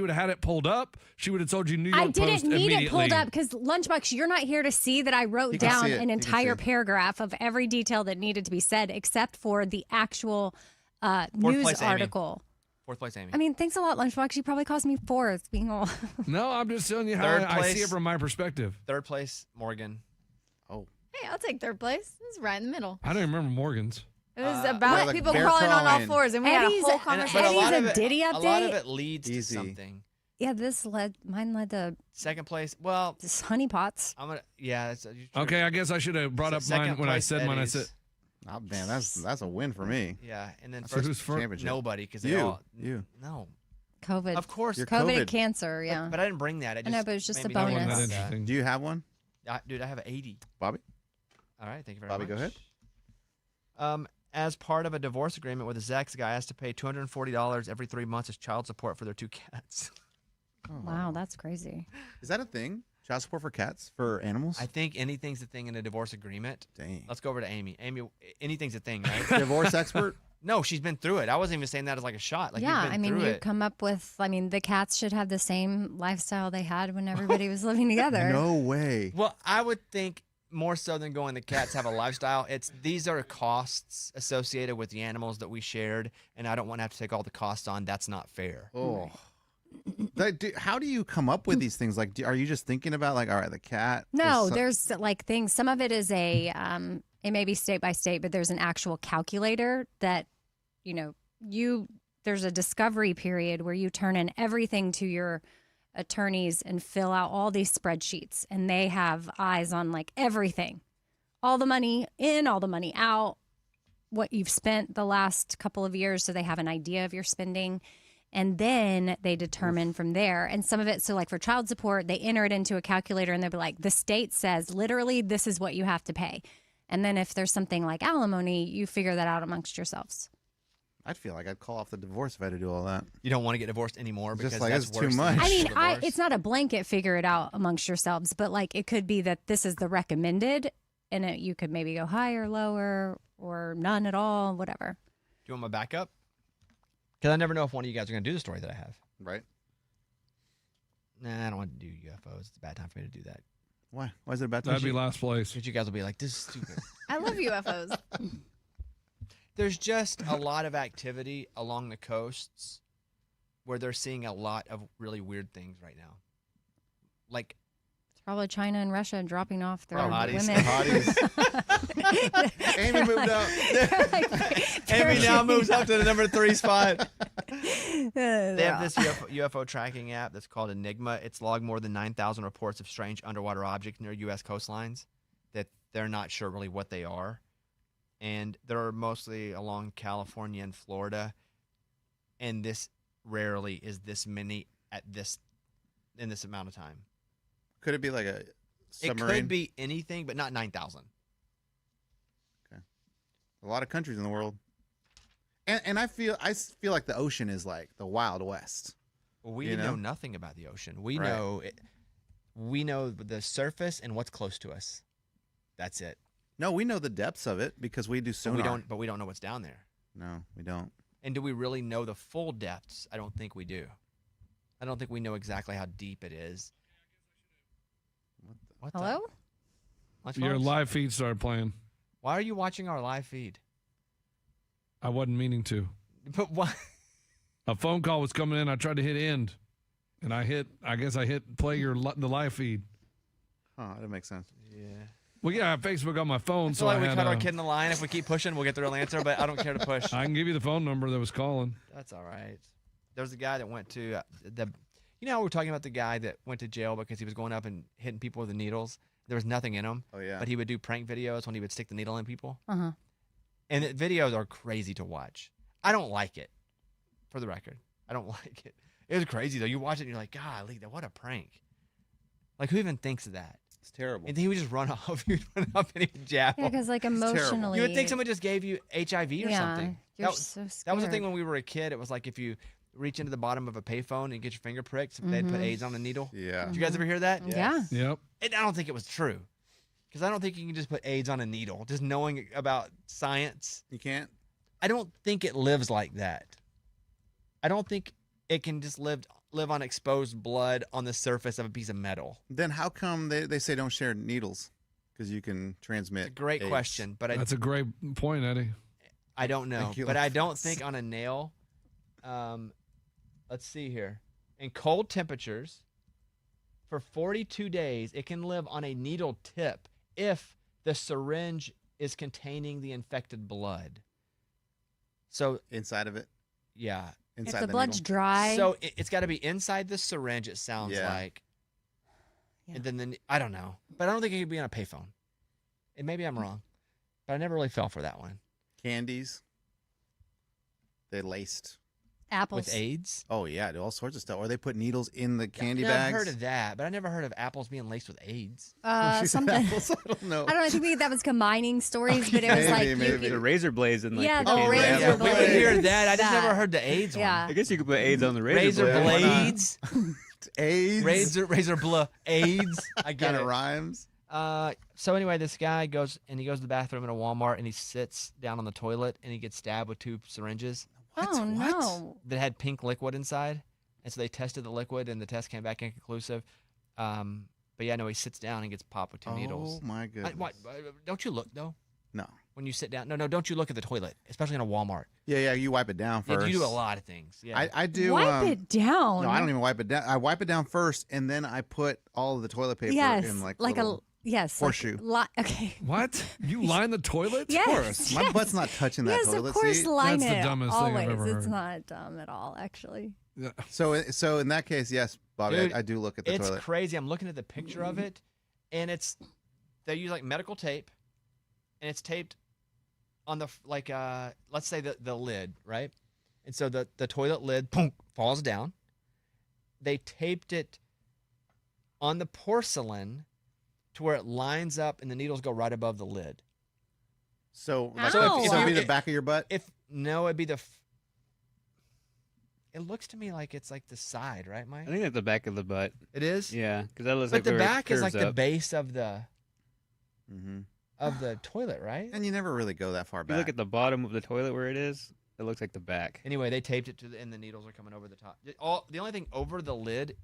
had it pulled up, she would have told you New York I Post didn't need immediately. it pulled up because Lunchbox, you're not here to see that I wrote You can down see it. an You can see entire it. paragraph of every detail that needed to be said, except for the actual Fourth news place, Amy. article. Fourth place, Amy. I mean, thanks a lot, Lunchbox. You probably cost me 4th being all. No, I'm just telling you how Third I see place. it from my perspective. Third place, Morgan. Oh, Hey, I'll take third place. This is right in the middle. I don't even remember Morgan's. It was yeah, about like people bear crawling on all crawling. fours, and we Eddie's- had a whole and- conversation. but a lot of a it, Diddy a lot of update? it leads Easy. to something. Yeah, mine led to Second place, well, this honeypots. I'm gonna. Yeah, that's true. Okay, I guess I should have brought up Second mine when I place, said mine. I Eddie's. said, oh man, that's a win for me. Yeah, and then So first who's first? Championship. nobody because they You. all You. no. COVID. Of course, You're COVID, COVID. cancer, yeah. but I didn't bring that. I know, but it was just made a me know that wasn't bonus. that about that. interesting. Do you have one, Dude, I have an 80. Bobby? All right, thank you very Bobby, much. go ahead. As part of a divorce agreement with his ex, the guy has to pay $240 every 3 months as child support for their 2 cats. Oh. Wow, that's crazy. Is that a thing? Child support for cats, for animals? I think anything's a thing in a divorce agreement. Dang. Let's go over to Amy. Amy, anything's a thing, right? Divorce expert? No, she's been through it. I wasn't even saying that as like a shot. Like, yeah, you've been I mean, through you it. come up with. I mean, the cats should have the same lifestyle they had when everybody was living together. No way. Well, I would think more so than going the cats have a lifestyle. These are costs associated with the animals that we shared, and I don't want to have to take all the costs on. That's not fair. Oh. How do you come up with these things? Like, are you just thinking about like, all right, the cat? No, is so- there's like things. Some of it is a. It may be state by state, but there's an actual calculator that, there's a discovery period where you turn in everything to your attorneys and fill out all these spreadsheets, and they have eyes on like everything, all the money in, all the money out, what you've spent the last couple of years, so they have an idea of your spending. And then they determine from there. And some of it, so like for child support, they enter it into a calculator and they'll be like, the state says literally this is what you have to pay. And then if there's something like alimony, you figure that out amongst yourselves. I'd feel like I'd call off the divorce if I had to do all that. You don't want to get divorced anymore Just because like, that's it's too worse much. than I mean, divorce. it's not a blanket figure it out amongst yourselves, but like it could be that this is the recommended and you could maybe go higher, lower, or none at all, whatever. Do you want my backup? Because I never know if one of you guys are going to do the story that I have. Right? Nah, I don't want to do UFOs. It's a bad time for me to do that. Why? Why is it a bad time? That'd be last place. Because you guys will be like, this is stupid. I love UFOs. There's just a lot of activity along the coasts where they're seeing a lot of really weird things right now. Like, It's probably China and Russia dropping off their hotties. women. Hotties. Amy moved up. Amy now moves up to the number 3 spot. They They have this UFO tracking app that's called Enigma. It's logged more than 9,000 reports of strange underwater objects near U.S. coastlines that they're not sure really what they are. And they're mostly along California and Florida. And this rarely is this many in this amount of time. Could it be like a It submarine? could be anything, but not 9,000. A lot of countries in the world. And I feel like the ocean is like the Wild West. Well, we You know know? nothing about the ocean. We Right. know we know the surface and what's close to us. That's it. No, we know the depths of it because we do So sonar. we don't know what's down there. No, we don't. And do we really know the full depths? I don't think we do. I don't think we know exactly how deep it is. What the- Hello? Your Lunchbox? live feed started playing. Why are you watching our live feed? I wasn't meaning to. But why? A phone call was coming in. I tried to hit end, and I guess I hit play the live feed. Oh, that makes sense. Yeah. Well, yeah, I have Facebook on my phone, I so feel like I we had. cut our kid in the line. If we keep pushing, we'll get the real answer, but I don't care to push. I can give you the phone number that was calling. That's all right. There's a guy that went to you know how we were talking about the guy that went to jail because he was going up and hitting people with the needles? There was nothing in him, Oh yeah. but he would do prank videos when he would stick the needle in people. Uh-huh. And the videos are crazy to watch. I don't like it, for the record. I don't like it. It was crazy, though. You watch it and you're like, golly, what a prank. Like, who even thinks of that? It's terrible. And then he would just run off. He would run up and he would jab. Yeah, because like terrible. emotionally, You would think someone just gave you HIV or something. You're That- so scared. That was the thing when we were a kid. It was like if you reach into the bottom of a payphone and get your finger pricked, they'd put AIDS on the needle. yeah. Did you guys ever hear that? Yeah. Yep. And I don't think it was true. Because I don't think you can just put AIDS on a needle. Just knowing about science, You can't. I don't think it lives like that. I don't think it can just live on exposed blood on the surface of a piece of metal. Then how come they say don't share needles? Because you can transmit. It's a great AIDS. question, but That's a great point, Eddie. I don't know. Thank you, But I don't Alphonse. think on a nail. Let's see here. In cold temperatures, for 42 days, it can live on a needle tip if the syringe is containing the infected blood. So, Inside of it. yeah. If Inside the blood's needle. dry, So it's got to be inside the syringe, it sounds Yeah. like. Yeah. And then, I don't know. But I don't think it could be on a payphone. And maybe I'm wrong. But I never really fell for that one. Candies. They laced. apples. With AIDS? Oh yeah, do all sorts of stuff. Or they put needles in the candy Yeah, bags. I've heard of that, but I never heard of apples being laced with AIDS. She said Something. apples, I don't know. I don't know. I think maybe that was combining stories, but it was Maybe, like you maybe. could- The razor blades and like Yeah, the the candy. razor Yeah, we blades. would hear that. I just That. never heard the AIDS Yeah. I guess you could put AIDS on the one. razor, Razor blade. Why not? blades, AIDS. razor blah, AIDS. I get Kind it. of rhymes. So anyway, this guy goes to the bathroom in a Walmart and he sits down on the toilet and he gets stabbed with 2 syringes Oh no! that had pink liquid inside. And so they tested the liquid and the test came back inconclusive. But yeah, no, he sits down and gets popped with 2 needles. Oh my goodness. Don't you look though No. when you sit down? No, don't you look at the toilet, especially in a Walmart. Yeah, you wipe it down Yeah, first. you do a lot of things. Yeah. I do. Wipe it down. No, I don't even wipe it down. I wipe it down first, and then I put all of the toilet paper Yes, in like a yes, horseshoe. Okay. What? You line the toilet? Yes. Of course, my yes. butt's not touching that Yes, toilet of course, seat. line That's the it. dumbest thing Always. I've ever It's heard. not dumb at all, actually. Yeah. So in that case, yes, Bobby, Dude, I do look at the It's toilet. crazy. I'm looking at the picture of it, and they use like medical tape, and it's taped on the let's say the lid, right? And so the toilet lid boom, falls down. They taped it on the porcelain to where it lines up, and the needles go right above the lid. So like, Ow. so it'd be If- the back of your butt. If no, it'd be it looks to me like it's like the side, right, Mike? I think that's the back of the butt. It is. Yeah, because that looks But like the where it back is like curves the up. base of the hmm toilet, right? And you never really go that far If you back. look at the bottom of the toilet where it is, it looks like the back. Anyway, they taped it and the needles are coming over the top. The only thing over the lid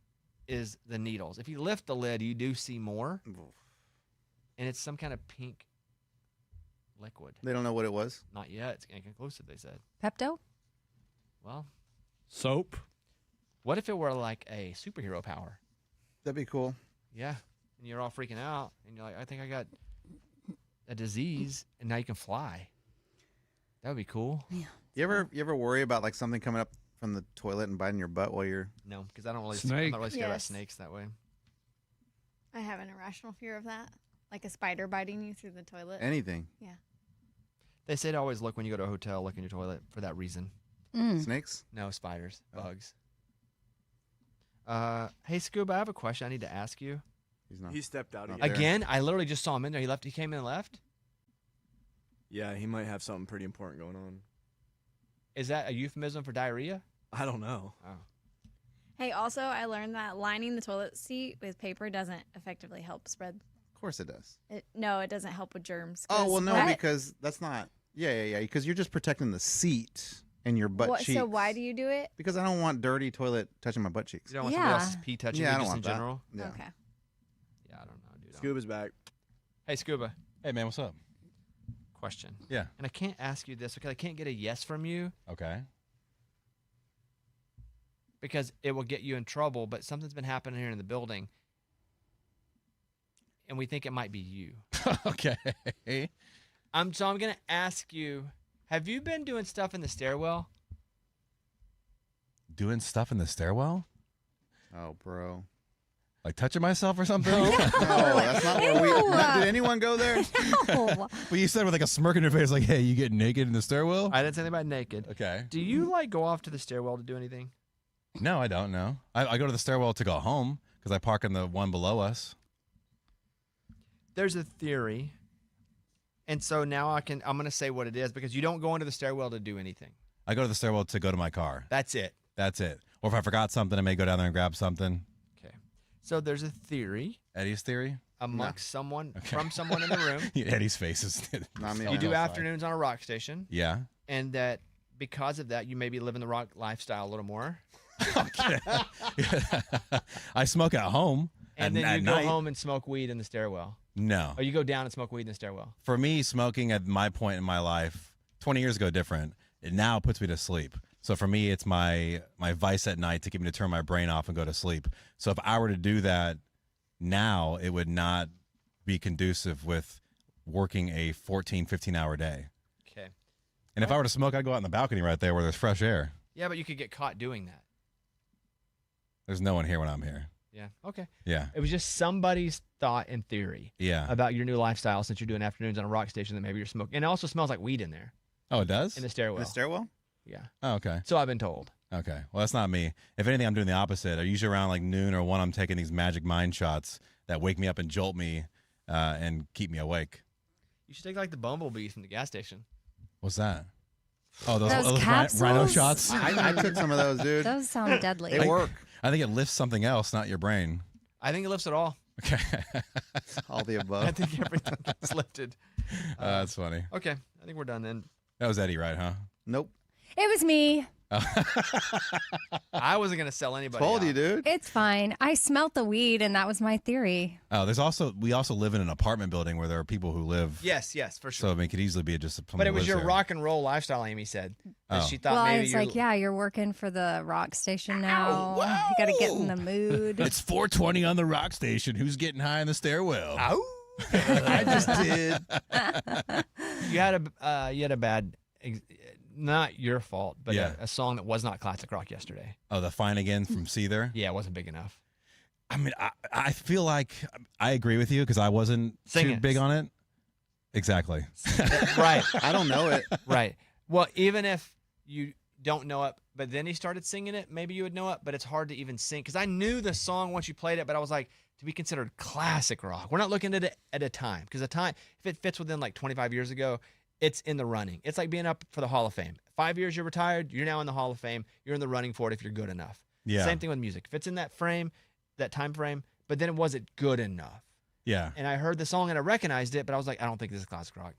is the needles. If you lift the lid, you do see more, and it's some kind of pink liquid. They don't know what it was. Not yet. It's inconclusive, they said. Pepto? Well, Soap? what if it were like a superhero power? That'd be cool. Yeah. And you're all freaking out, and you're like, I think I got a disease, and now you can fly. That would be cool. You ever worry about like something coming up from the toilet and biting your butt while you're? No, because I'm Snake. not really scared about Yes. snakes that way. I have an irrational fear of that. Like a spider biting you through the toilet. Anything. They say to always look when you go to a hotel, look in your toilet for that reason. Mm. Snakes? No spiders, Oh. bugs. Hey, Scuba, I have a question I need to ask you. He's not. He stepped out Not again. there. Again, I literally just saw him in there. He left. He came in and left. Yeah, he might have something pretty important going on. Is that a euphemism for diarrhea? I don't know. Oh. Hey, also, I learned that lining the toilet seat with paper doesn't effectively help spread. Of course it does. No, it doesn't help with germs. Oh 'cause well, no, what- because that's not. Yeah. Because you're just protecting the seat and your butt cheeks. So why do you do it? Because I don't want dirty toilet touching my butt cheeks. You don't want somebody Yeah. else's pee touching Yeah, I you don't just in want that. general? Yeah. Okay. Yeah, I don't know, dude. Scuba's back. Hey, Scuba, Hey, man, what's up? question. Yeah. And I can't ask you this because I can't get a yes from you Okay. because it will get you in trouble, but something's been happening here in the building, and we think it might be you. Okay. So I'm going to ask you, have you been doing stuff in the stairwell? Doing stuff in the stairwell? Oh, bro. Like touching myself or something? No, that's not where we. Ew. Did anyone go there? No. But you said with like a smirk on your face, like, hey, you get naked in the stairwell? I didn't say anything about naked. Okay. Do you like go off to the stairwell to do anything? No, I don't know. I go to the stairwell to go home because I park in the one below us. There's a theory, and so now I'm going to say what it is because you don't go into the stairwell to do anything. I go to the stairwell to go to my car. That's it. That's it. Or if I forgot something, I may go down there and grab something. Okay. So there's a theory Eddie's theory? amongst someone Okay. from someone in the room. Eddie's face is. Not me. You do outside. afternoons on a rock station, Yeah. and that because of that, you may be living the rock lifestyle a little more. Okay. I smoke at home. And at then you go night. home and smoke weed in the stairwell. No. Or you go down and smoke weed in the stairwell. For me, smoking at my point in my life, 20 years ago, different. It now puts me to sleep. So for me, it's my vice at night to get me to turn my brain off and go to sleep. So if I were to do that now, it would not be conducive with working a 14, 15-hour day. Okay. And if I were to smoke, I'd go out in the balcony right there where there's fresh air. Yeah, but you could get caught doing that. There's no one here when I'm here. Yeah. Okay. Yeah. It was just somebody's thought and theory Yeah. about your new lifestyle since you're doing afternoons on a rock station that maybe you're smoking. And it also smells like weed in there, Oh, it does? in the stairwell. In the stairwell? Yeah. Oh, okay. So I've been told. Okay. Well, that's not me. If anything, I'm doing the opposite. I usually around like noon or 1, I'm taking these magic mind shots that wake me up and jolt me and keep me awake. You should take like the bumblebees from the gas station. What's that? Oh, those Those rhino capsules? shots? I took some of those, dude. Those sound deadly. They work. I think it lifts something else, not your brain. I think it lifts it all. Okay. All the I above. think everything gets lifted. That's funny. Okay. I think we're done then. That was Eddie, right, huh? Nope. It was me. I wasn't going to sell anybody. Told you, out. dude. It's fine. I smelt the weed, and that was my theory. Oh, we also live in an apartment building where there are people who live. Yes, for sure. So I mean, it could easily be just But it was your there. rock and roll lifestyle, Amy said. That Oh. she thought Well, I maybe was you're like, yeah, you're working for the rock station now. You got to get in the mood. It's 4:20 on the rock station. Who's getting high in the stairwell? Ow. I just did. you had a bad, not your fault, but Yeah. a song that was not classic rock yesterday. Oh, the Fine Again from Seether. Yeah, it wasn't big enough. I mean, I feel like I agree with you because I wasn't Sing too it. big on it. Exactly. Right, I don't know it. right. Well, even if you don't know it, but then he started singing it, maybe you would know it, but it's hard to even sing because I knew the song once you played it, but I was like, to be considered classic rock, we're not looking at it at a time because a time, if it fits within like 25 years ago, it's in the running. It's like being up for the Hall of Fame. 5 years you're retired, you're now in the Hall of Fame. You're in the running for it if you're good enough. Yeah. Same thing with music. If it's in that frame, that time frame, but then it wasn't good enough. Yeah. And I heard the song and I recognized it, but I was like, I don't think this is classic rock.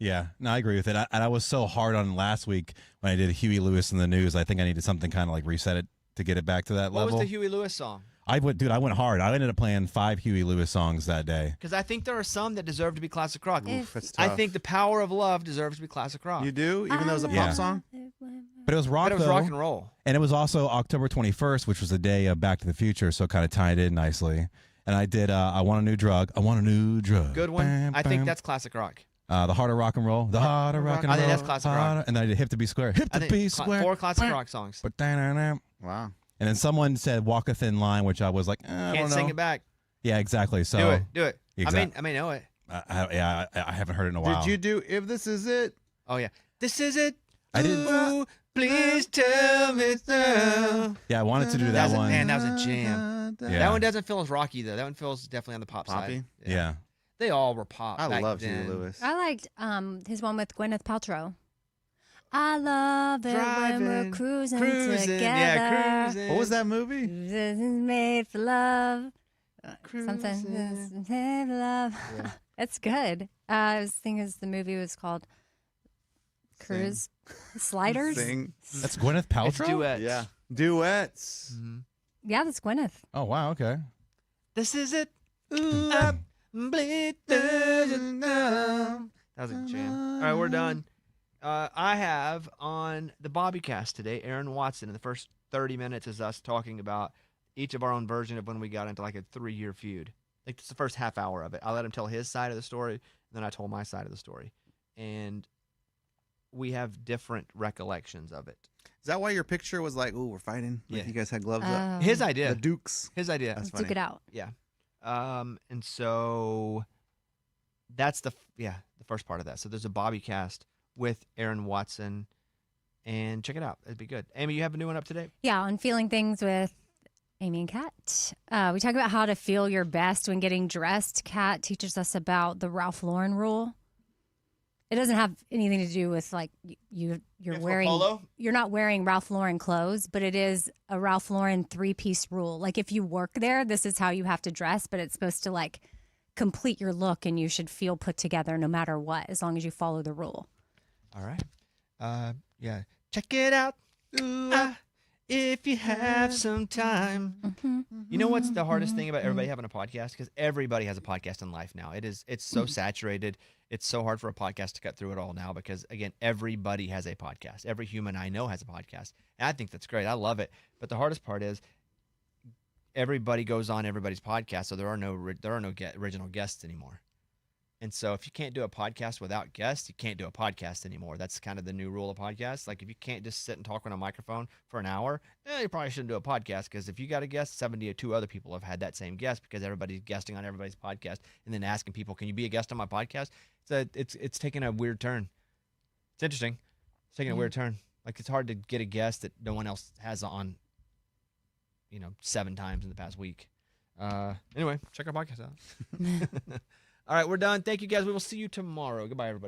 Yeah. No, I agree with it. And I was so hard on last week when I did Huey Lewis in the news. I think I needed something kind of like reset it to get it back to that What level. was the Huey Lewis song? I went hard. I ended up playing 5 Huey Lewis songs that day. Because I think there are some that deserve to be classic rock. If- Oof, that's I tough. think The Power of Love deserves to be classic rock. You do, even though it's a Yeah. pop song. But it was rock, But it was though. rock and roll. And it was also October 21st, which was the day of Back to the Future, so it kind of tied in nicely. And I did I Want a New Drug. I Want a New Drug. Good one. Bam, I think bam. that's classic rock. The Heart of Rock and Roll. The Heart of Rock and I Roll. think that's classic rock. Harder- And then I did Hip to Be Square. Hip I to think Be Square. 4 classic rock songs. But and Wow. then someone said Walk a Thin Line, which I was like, I don't Can't know. sing it back. Yeah, exactly. So Do it. Exact- I may know it. I haven't heard it in a while. Did you do If This Is It? Oh yeah. This is it. I didn't- Ooh, please tell me so. Yeah, I wanted to do that one. Man, that was a jam. Yeah. That one doesn't feel as rocky though. That one feels definitely on the pop Poppy? side. Yeah. They all were pop. I back love Huey then. Lewis. I liked his one with Gwyneth Paltrow. I love it when we're Driving, cruising cruising, yeah, together. cruising. What was that movie? Made for love. Something. Cruising. Made for love. Yeah. It's good. I was thinking the movie was called Cruise Sliders. Sing. That's Gwyneth It's Paltrow? duets. Yeah. Duets. Mhm. Yeah, that's Gwyneth. Oh, wow. Okay. This is it. Ooh, I bleed through the numb. That was a jam. All right, we're done. I have on the Bobbycast today, Aaron Watson. In the first 30 minutes is us talking about each of our own version of when we got into like a 3-year feud. Like it's the first half hour of it. I let him tell his side of the story, and then I told my side of the story. And we have different recollections of it. Is that why your picture was like, "Ooh, we're fighting"? Like Yeah. you guys had gloves up. His The idea. Dukes. His idea. That's Let's duke funny. it out. Yeah. And so that's the first part of that. So there's a Bobbycast with Aaron Watson, and check it out. It'd be good. Amy, you have a new one up today? Yeah, on Feeling Things with Amy and Kat. We talk about how to feel your best when getting dressed. Kat teaches us about the Ralph Lauren rule. It doesn't have anything to do with like you're wearing you're not wearing Ralph Lauren clothes, but it is a Ralph Lauren 3-piece rule. Like if you work there, this is how you have to dress, but it's supposed to like complete your look and you should feel put together no matter what, as long as you follow the rule. All right. Yeah. Check it out. Ooh, if you have some time. You know what's the hardest thing about everybody having a podcast? Because everybody has a podcast in life now. It's so saturated. It's so hard for a podcast to cut through it all now because, again, everybody has a podcast. Every human I know has a podcast. And I think that's great. I love it. But the hardest part is everybody goes on everybody's podcast, so there are no original guests anymore. And so if you can't do a podcast without guests, you can't do a podcast anymore. That's kind of the new rule of podcasts. Like if you can't just sit and talk on a microphone for an hour, you probably shouldn't do a podcast because if you got a guest, 72 other people have had that same guest because everybody's guesting on everybody's podcast and then asking people, can you be a guest on my podcast? It's taking a weird turn. It's interesting. It's taking a weird turn. Like it's hard to get a guest that no one else has on, 7 times in the past week. Anyway, check our podcast out. All right, we're done. Thank you, guys. We will see you tomorrow. Goodbye, everybody.